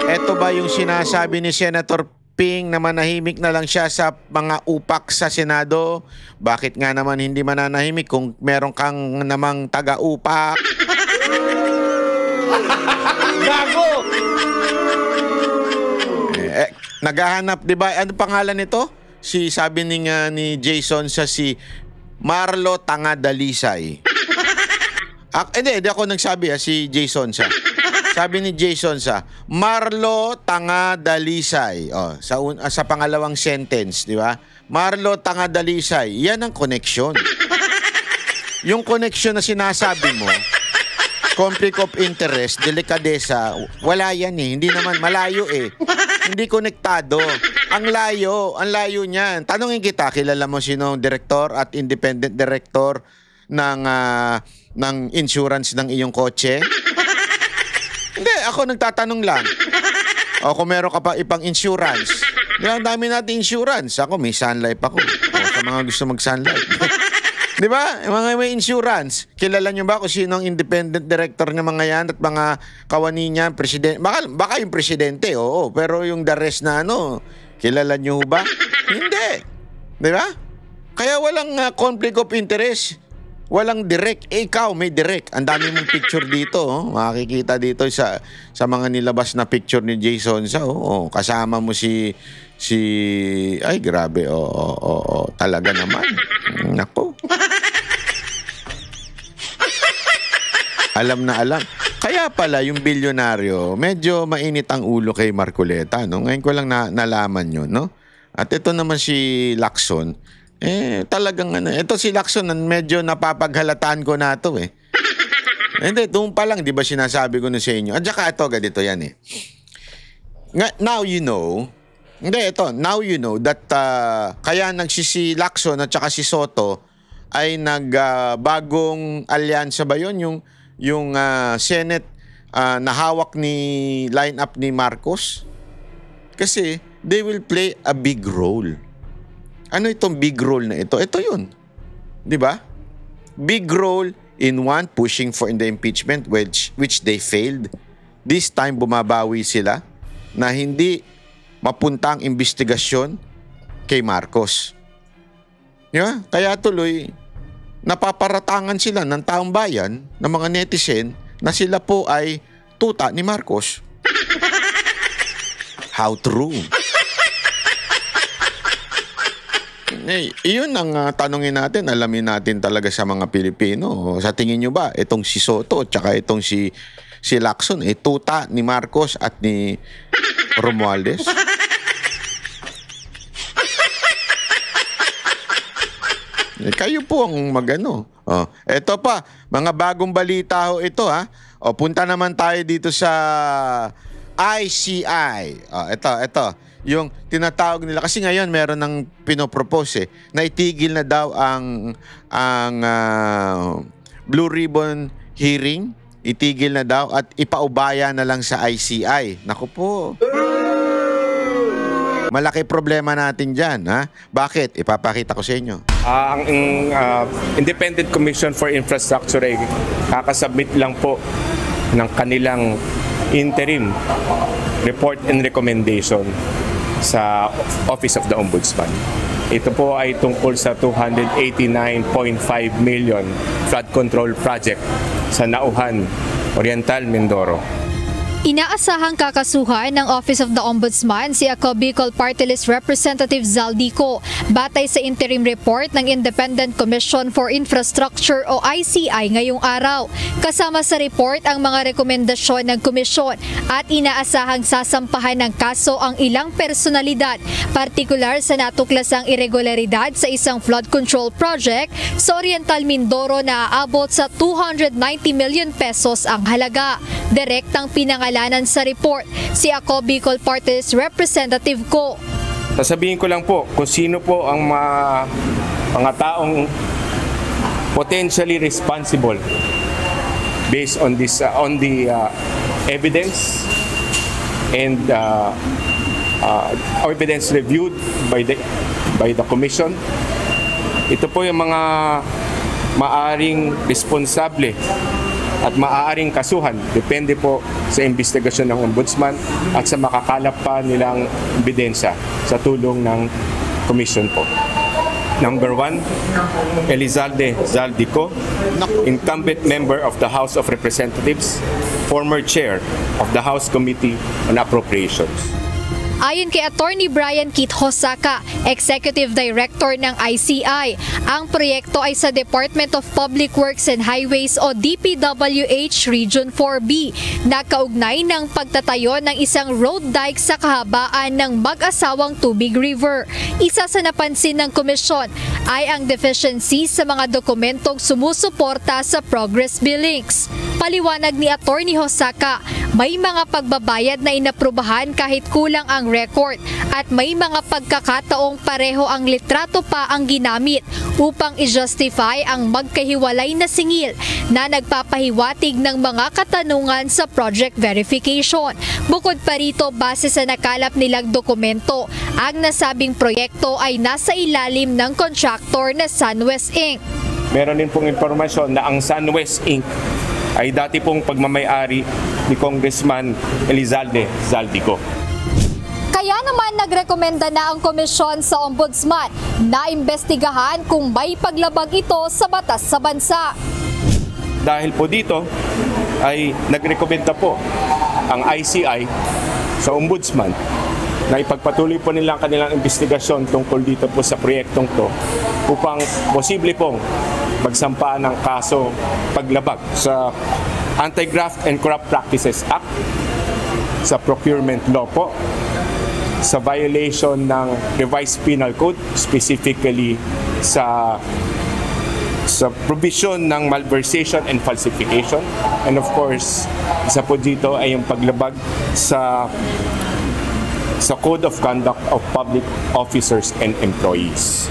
Ito ba yung sinasabi ni Senator Ping na manahimik na lang siya sa mga upak sa Senado? Bakit nga naman hindi mananahimik kung meron kang namang taga-upak? Gago! Naghahanap, di ba? Ano pangalan nito? Sabi ni Jason si Marlo Tangadalisay. Hindi ako nagsabi si Jason sa. Sabi ni Jason Marlo Tangadalisay. Sa pangalawang sentence, di ba? Marlo Tangadalisay. Yan ang connection. Yung connection na sinasabi mo, conflict of interest, delikadesa, wala yan eh. Hindi naman, malayo eh. Hindi konektado. Ang layo niyan. Tanungin kita, kilala mo sino director at independent director ng insurance ng iyong kotse? Hindi, ako nagtatanong lang. O kung meron ka pa ipang insurance. Ang dami natin insurance. Ako may Sun Life ako. Sa mga gusto mag-Sun Life. Di ba? Mga may insurance. Kilala nyo ba kung sino ang independent director ng mga yan at mga kawani niya, presidente? Baka yung presidente, oo. Pero yung the rest na kilala nyo ba? Hindi. Di ba? Kaya walang conflict of interest. Walang direct. Ikaw may direct. Ang dami mong picture dito. Makikita dito sa mga nilabas na picture ni Jason kasama mo ay grabe. Talaga naman. Nako. Alam na alam. Kaya pala yung bilyonaryo, medyo mainit ang ulo kay Marcoleta. Ngayon ko lang nalaman yun. At ito naman si Lacson. Talagang ito si Lacson, medyo napapaghalataan ko na ito eh. Hindi, doon pa lang, di ba sinasabi ko na sa inyo. At saka ito, ganito yan eh. Now you know, now you know that kaya si Lacson at saka si Soto ay nagbagong alyansa ba yun? Yung Senate na hawak ni line-up ni Marcos. Kasi they will play a big role. Ano itong big role na ito? Ito yun. Di ba? Big role in one, pushing for the impeachment which they failed. This time, bumabawi sila na hindi mapunta ang investigasyon kay Marcos. Yeah? Kaya tuloy, napaparatangan sila ng taong bayan, ng mga netizen, na sila po ay tuta ni Marcos. How true? Iyon ang tanongin natin, alamin natin talaga sa mga Pilipino. Sa tingin nyo ba, itong si Soto at saka itong si Lacson, tuta ni Marcos at ni Romualdez? Kayo po ang magano. Ito pa, mga bagong balita ito punta naman tayo dito sa ICI. Ito. Yung tinatawag nila, kasi ngayon meron ng pinopropose na itigil na daw ang Blue Ribbon hearing, itigil na daw at ipaubaya na lang sa ICI. Naku po. Malaki problema natin dyan. Bakit? Ipapakita ko sa inyo. Ang Independent Commission for Infrastructure ay kakasubmit lang po ng kanilang interim report and recommendation sa Office of the Ombudsman. Ito po ay tungkol sa 289.5 million flood control project sa Nauhan, Oriental, Mindoro. Inaasahang kakasuhan ng Office of the Ombudsman si Ako Bicol Party List Representative Zaldico batay sa interim report ng Independent Commission for Infrastructure o ICI ngayong araw. Kasama sa report ang mga rekomendasyon ng komisyon at inaasahang sasampahan ng kaso ang ilang personalidad, partikular sa natuklasang irregularidad sa isang flood control project sa Oriental Mindoro na aabot sa 290 million pesos ang halaga. Direktang pinangalanan sa report si Ako Bicol Party List Representative Ko. Sasabihin ko lang po kung sino po ang mga taong potentially responsible based on this evidence and evidence reviewed by the commission. Ito po yung mga maaring responsable at maaaring kasuhan, depende po sa investigasyon ng ombudsman at sa makakalap pa nilang ebidensya sa tulong ng commission po. Number 1, Elizalde Zaldico, incumbent member of the House of Representatives, former chair of the House Committee on Appropriations. Ayon kay Attorney Brian Keith Hosaka, Executive Director ng ICI, ang proyekto ay sa Department of Public Works and Highways o DPWH Region 4B na kaugnay ng pagtatayo ng isang road dike sa kahabaan ng mag-asawang Tubig River. Isa sa napansin ng komisyon ay ang deficiency sa mga dokumentong sumusuporta sa progress billings. Paliwanag ni Attorney Hosaka, may mga pagbabayad na inaprubahan kahit kulang ang record at may mga pagkakataong pareho ang litrato pa ang ginamit upang i-justify ang magkahiwalay na singil na nagpapahiwatig ng mga katanungan sa project verification. Bukod pa rito, base sa nakalap nilang dokumento, ang nasabing proyekto ay nasa ilalim ng contractor na SunWest Inc. Meron din pong impormasyon na ang SunWest Inc. ay dati pong pagmamayari ni Congressman Elizalde Zaldico. Kaya naman nagrekomenda na ang komisyon sa ombudsman na imbestigahan kung may paglabag ito sa batas sa bansa. Dahil po dito ay nagrekomenda po ang ICI sa ombudsman na ipagpatuloy po nila ang kanilang investigasyon tungkol dito po sa proyektong to upang posible pong magsampaan ng kaso paglabag sa Anti-Graft and Corrupt Practices Act, sa procurement law po, sa violation ng revised penal code, specifically sa provision ng malversation and falsification, and of course isa po dito ay yung paglabag sa Code of Conduct of Public Officers and Employees.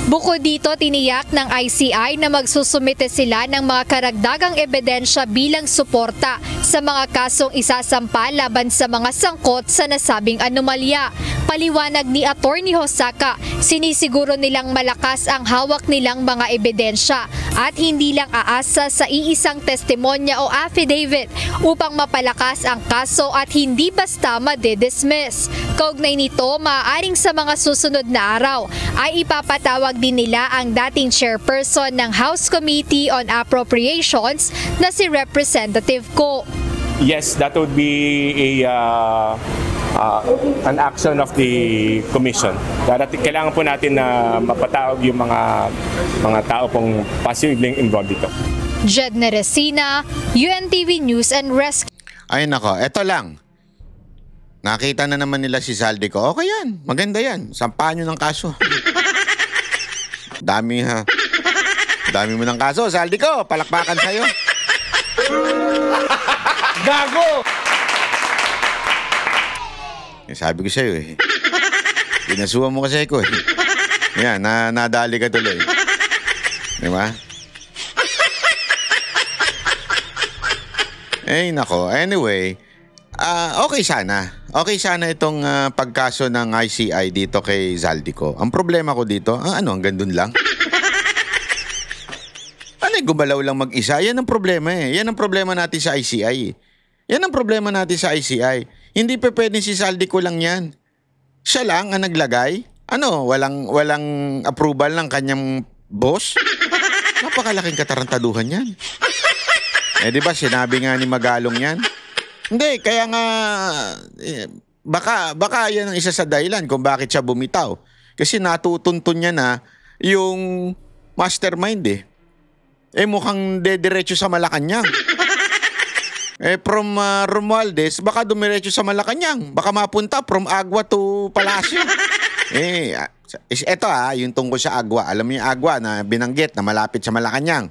Bukod dito, tiniyak ng ICI na magsusumite sila ng mga karagdagang ebidensya bilang suporta sa mga kasong isasampa laban sa mga sangkot sa nasabing anomalya. Paliwanag ni Attorney Hosaka, sinisiguro nilang malakas ang hawak nilang mga ebidensya at hindi lang aasa sa iisang testimonya o affidavit upang mapalakas ang kaso at hindi basta madidismiss. Kaugnay nito, maaaring sa mga susunod na araw ay ipapatawag din nila ang dating chairperson ng House Committee on Appropriations na si Representative Ko. Yes, that would be an action of the commission. Kailangan po natin na mapatawag yung mga tao pong posibleng involved dito. Jed Neresina, UNTV News and Rescue. Ay nako, eto lang. Nakita na naman nila si Zaldico. Okay yan, maganda yan. Sampahan nyo ng kaso. Dami ha. Dami mo ng kaso, Zaldico. Palakpakan sa'yo. Gago! Sabi ko sa'yo eh. Pinasuhan mo kasi ko eh. Yan, nadali ka tuloy. Di ba? Eh, nako. Anyway, okay sana. Okay sana itong pagkaso ng ICI dito kay Zaldico. Ang problema ko dito, hanggang dun lang. Gumalaw lang mag-isa. Yan ang problema eh. Yan ang problema natin sa ICI. Yan ang problema natin sa ICI. Hindi pa pwede si Zaldico lang yan. Siya lang ang naglagay. Walang approval ng kanyang boss? Napakalaking katarantaduhan yan. Di ba sinabi nga ni Magalong yan? Hindi, kaya nga baka yan ang isa sa dahilan kung bakit siya bumitaw. Kasi natutuntun niya na yung mastermind eh. Mukhang dediretso sa Malacanang. From Romualdez, baka dumiretso sa Malacanang. Baka mapunta from Agua to Palacio. Ito yung tungkol sa Agua. Alam mo yung Agua na binanggit na malapit sa Malacanang.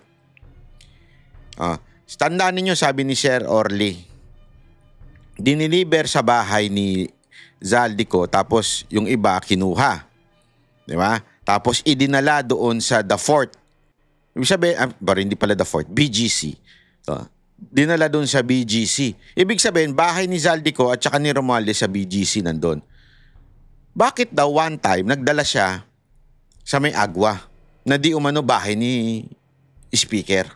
Tandaan ninyo, sabi ni Sir Orly, diniliver sa bahay ni Zaldico, tapos yung iba kinuha. Di ba? Tapos idinala doon sa The Fort. Ibig sabihin, hindi pala The Fort, BGC. dinala doon sa BGC. Ibig sabihin, bahay ni Zaldico at saka ni Romualdez sa BGC nandun. Bakit daw one time nagdala siya sa may Agwa na di umano bahay ni Speaker?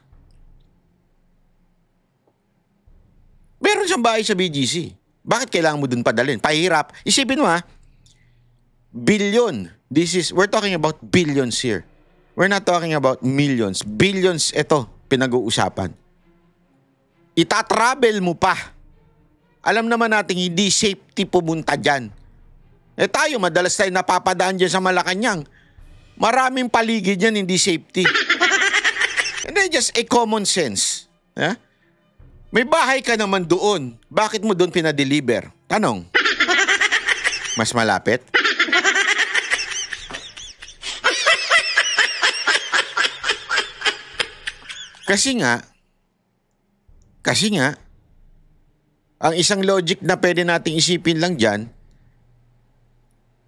Meron siyang bahay sa BGC. Bakit kailangan mo doon padalhin? Pahirap. Isipin mo billion. We're talking about billions here. We're not talking about millions. Billions ito pinag-uusapan. Itatravel mo pa. Alam naman natin hindi safety pumunta dyan. Tayo, madalas tayo napapadaan dyan sa Malacanang. Maraming paligid yan, hindi safety. Hindi, just a common sense. May bahay ka naman doon. Bakit mo doon pinadeliver? Tanong. Mas malapit? Kasi nga, ang isang logic na pwede nating isipin lang dyan,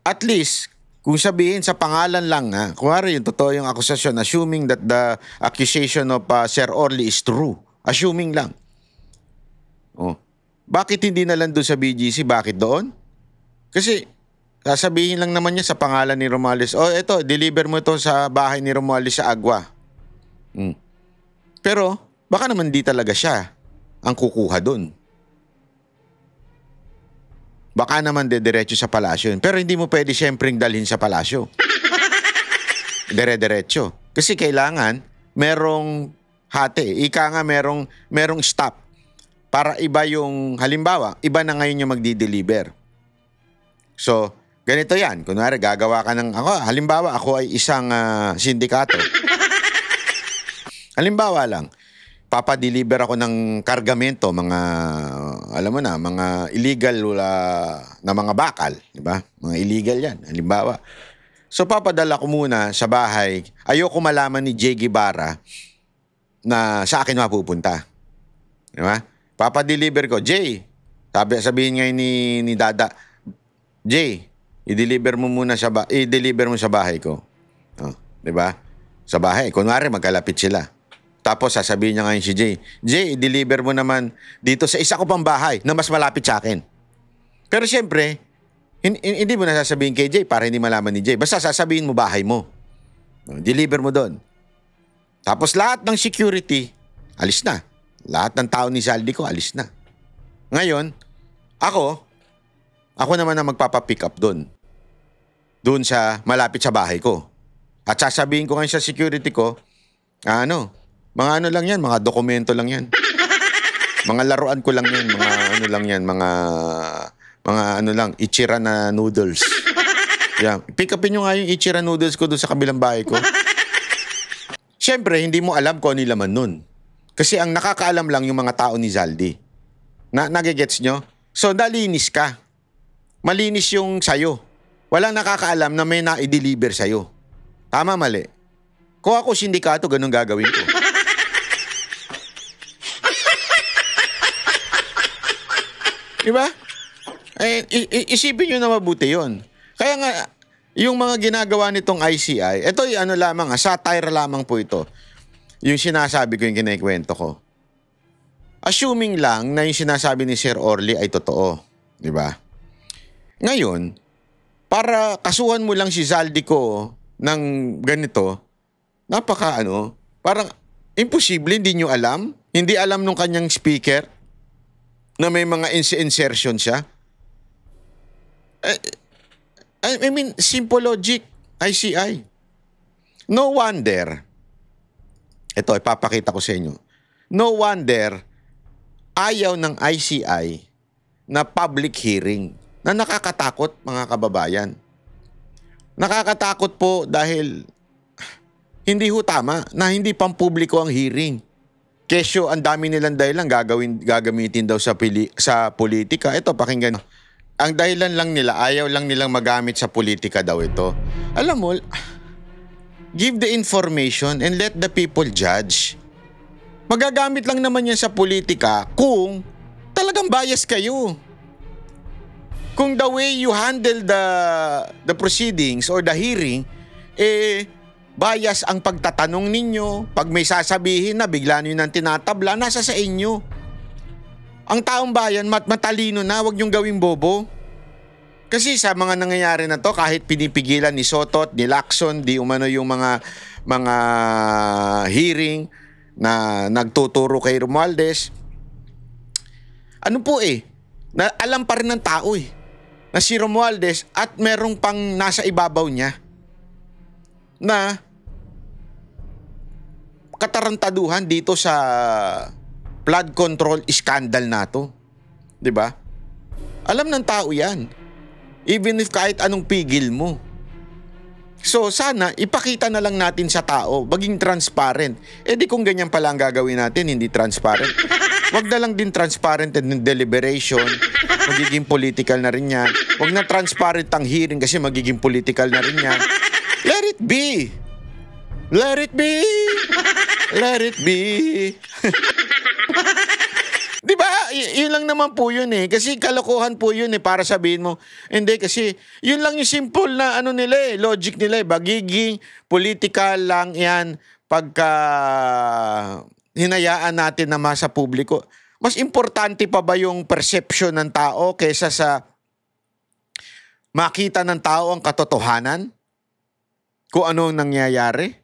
at least, kung sabihin sa pangalan lang, kunwari yung totoo yung akusasyon, assuming that the accusation of Sir Orly is true. Assuming lang. Bakit hindi na lang doon sa BGC? Bakit doon? Kasi, sasabihin lang naman niya sa pangalan ni Romualdez, eto, deliver mo ito sa bahay ni Romualdez sa Agwa. Pero, baka naman di talaga siya ang kukuha doon. Baka naman dediretso sa palasyo. Pero hindi mo pwede siyempreng dalhin sa palasyo. Dire-diretso. Kasi kailangan merong hati. Ika nga merong stop. Para iba yung, halimbawa, iba na ngayon yung magdi-deliver. So, ganito yan. Kunwari, gagawa ka ng, halimbawa, ako ay isang sindikato. Halimbawa lang, papadeliver ako ng kargamento, mga, alam mo na, mga illegal na mga bakal, di ba? Mga illegal yan, halimbawa. So papadala ko muna sa bahay, ayoko malaman ni Jay Guevara na sa akin mapupunta. Di ba? Papadeliver ko, Jay, sabihin ngayon ni Dada, Jay, i-deliver mo sa bahay ko. Di ba? Sa bahay, kunwari magkalapit sila. Tapos sasabihin niya ngayon si Jay, i-deliver mo naman dito sa isa ko pang bahay na mas malapit sa akin. Pero siyempre, hindi mo na sasabihin kay Jay para hindi malaman ni Jay. Basta sasabihin mo bahay mo. Deliver mo doon. Tapos lahat ng security, alis na. Lahat ng tao ni Zaldico, alis na. Ngayon, ako naman ang magpapapick up doon. Doon sa malapit sa bahay ko. At sasabihin ko ngayon sa security ko, mga lang yan, mga dokumento lang yan. Mga laruan ko lang yan, mga Ichira na noodles. Yeah. Pick upin nyo nga yung Ichira noodles ko doon sa kabilang bahay ko. Siyempre, hindi mo alam kung ano yung laman nun. Kasi ang nakakaalam lang yung mga tao ni Zaldi. Nagigets nyo? So, nalinis ka. Malinis yung sayo. Walang nakakaalam na may na-deliver sayo. Tama, mali. Kung ako sindikato, ganun gagawin ko. Diba? Isipin nyo na mabuti yun. Kaya nga, yung mga ginagawa nitong ICI, ito yung satire lamang po ito. Yung sinasabi ko, yung kinikwento ko. Assuming lang na yung sinasabi ni Sir Orly ay totoo. Diba? Ngayon, para kasuhan mo lang si Zaldico ng ganito, parang imposible, hindi nyo alam. Hindi alam nung kanyang speaker na may mga insertion siya. I mean, simple logic, ICI. No wonder, ito, ipapakita ko sa inyo. No wonder, ayaw ng ICI na public hearing na nakakatakot, mga kababayan. Nakakatakot po dahil hindi ho tama na hindi pampubliko ang hearing. Kesyo, ang dami nilang dahilan gagamitin daw sa politika. Ito, pakinggan. Ang dahilan lang nila, ayaw lang nilang magamit sa politika daw ito. Alam mo, give the information and let the people judge. Magagamit lang naman yan sa politika kung talagang bias kayo. Kung the way you handle the proceedings or the hearing, bias ang pagtatanong ninyo. Pag may sasabihin na, bigla nyo nang tinatabla, nasa sa inyo. Ang taong bayan, matalino na, huwag nyong gawing bobo. Kasi sa mga nangyayari na to, kahit pinipigilan ni Soto at ni Lacson, di umano yung mga hearing na nagtuturo kay Romualdez, ano po na alam pa rin ng tao na si Romualdez at merong pang nasa ibabaw niya na katarantaduhan dito sa flood control scandal na to. 'Di ba? Alam ng tao 'yan. Even if kahit anong pigil mo. So sana ipakita na lang natin sa tao, maging transparent. Di kung ganyan pala ang gagawin natin, hindi transparent. Wag na lang din transparent and deliberation. Magiging political na rin yan. Wag na transparent ang hearing kasi magiging political na rin yan. Let it be. Let it be. Let it be. Diba? Yun lang naman po yun Kasi kalokohan po yun para sabihin mo. Hindi kasi yun lang yung simple na nila logic nila Magiging political lang yan pagka hinayaan natin na masa publiko. Mas importante pa ba yung perception ng tao kaysa sa makita ng tao ang katotohanan? Kung ano ang nangyayari?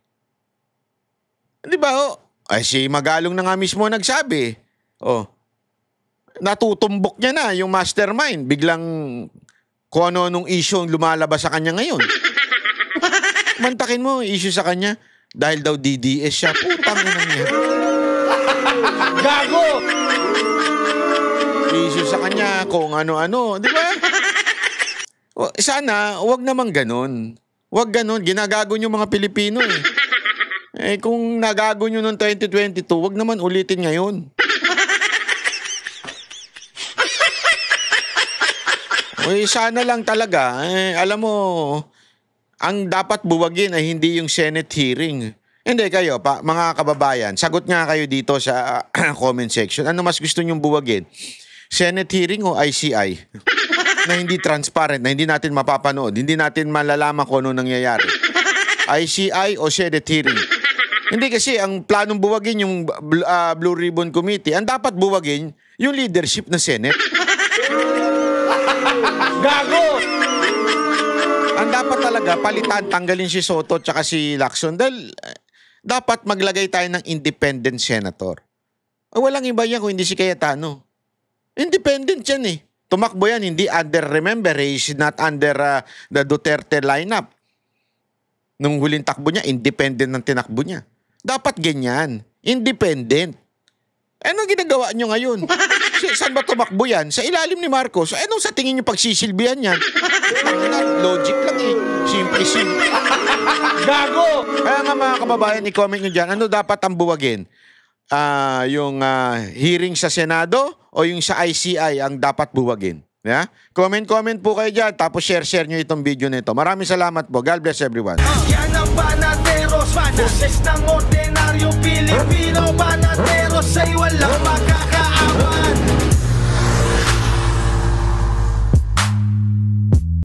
Di ba si Magalong na nga mismo nagsabi. Natutumbok niya na yung mastermind. Biglang kung ano-anong issue ang lumalabas sa kanya ngayon. Mantakin mo issue sa kanya dahil daw DDS siya. Putang ina niya. Gago! Issue sa kanya kung ano-ano. Di ba? Sana, wag naman ganun. Wag ganun. Ginagago nyo mga Pilipino kung nagago nyo noong 2022, wag naman ulitin ngayon. Sana lang talaga. Alam mo, ang dapat buwagin ay hindi yung Senate hearing. Hindi kayo, mga kababayan, sagot nga kayo dito sa comment section. Ano mas gusto nyong buwagin? Senate hearing o ICI? Na hindi transparent, na hindi natin mapapanood, hindi natin malalaman kung ano nangyayari. ICI o Senate hearing? Hindi kasi ang planong buwagin yung Blue Ribbon Committee. Ang dapat buwagin yung leadership ng Senate. Gago! Ang dapat talaga palitan, tanggalin si Soto at si Lacson dahil dapat maglagay tayo ng independent senator. Walang iba yan kung hindi si Cayetano. Independent yan Tumakbo yan, hindi remember, he is not under the Duterte lineup. Nung huling takbo niya, independent ng tinakbo niya. Dapat ganyan. Independent. Ano ginagawa nyo ngayon? Saan ba tumakbo yan? Sa ilalim ni Marcos. Anong sa tingin nyo pagsisilbihan yan? Logic lang Simple. Gago! Kaya nga mga kababayan, i-comment nyo dyan. Ano dapat ang buwagin? Yung hearing sa Senado o yung sa ICI ang dapat buwagin? Yeah? Comment po kayo dyan. Tapos share nyo itong video nito. Maraming salamat po. God bless everyone. Yan ang banaderos, boses ng ordinaryo Pilipino.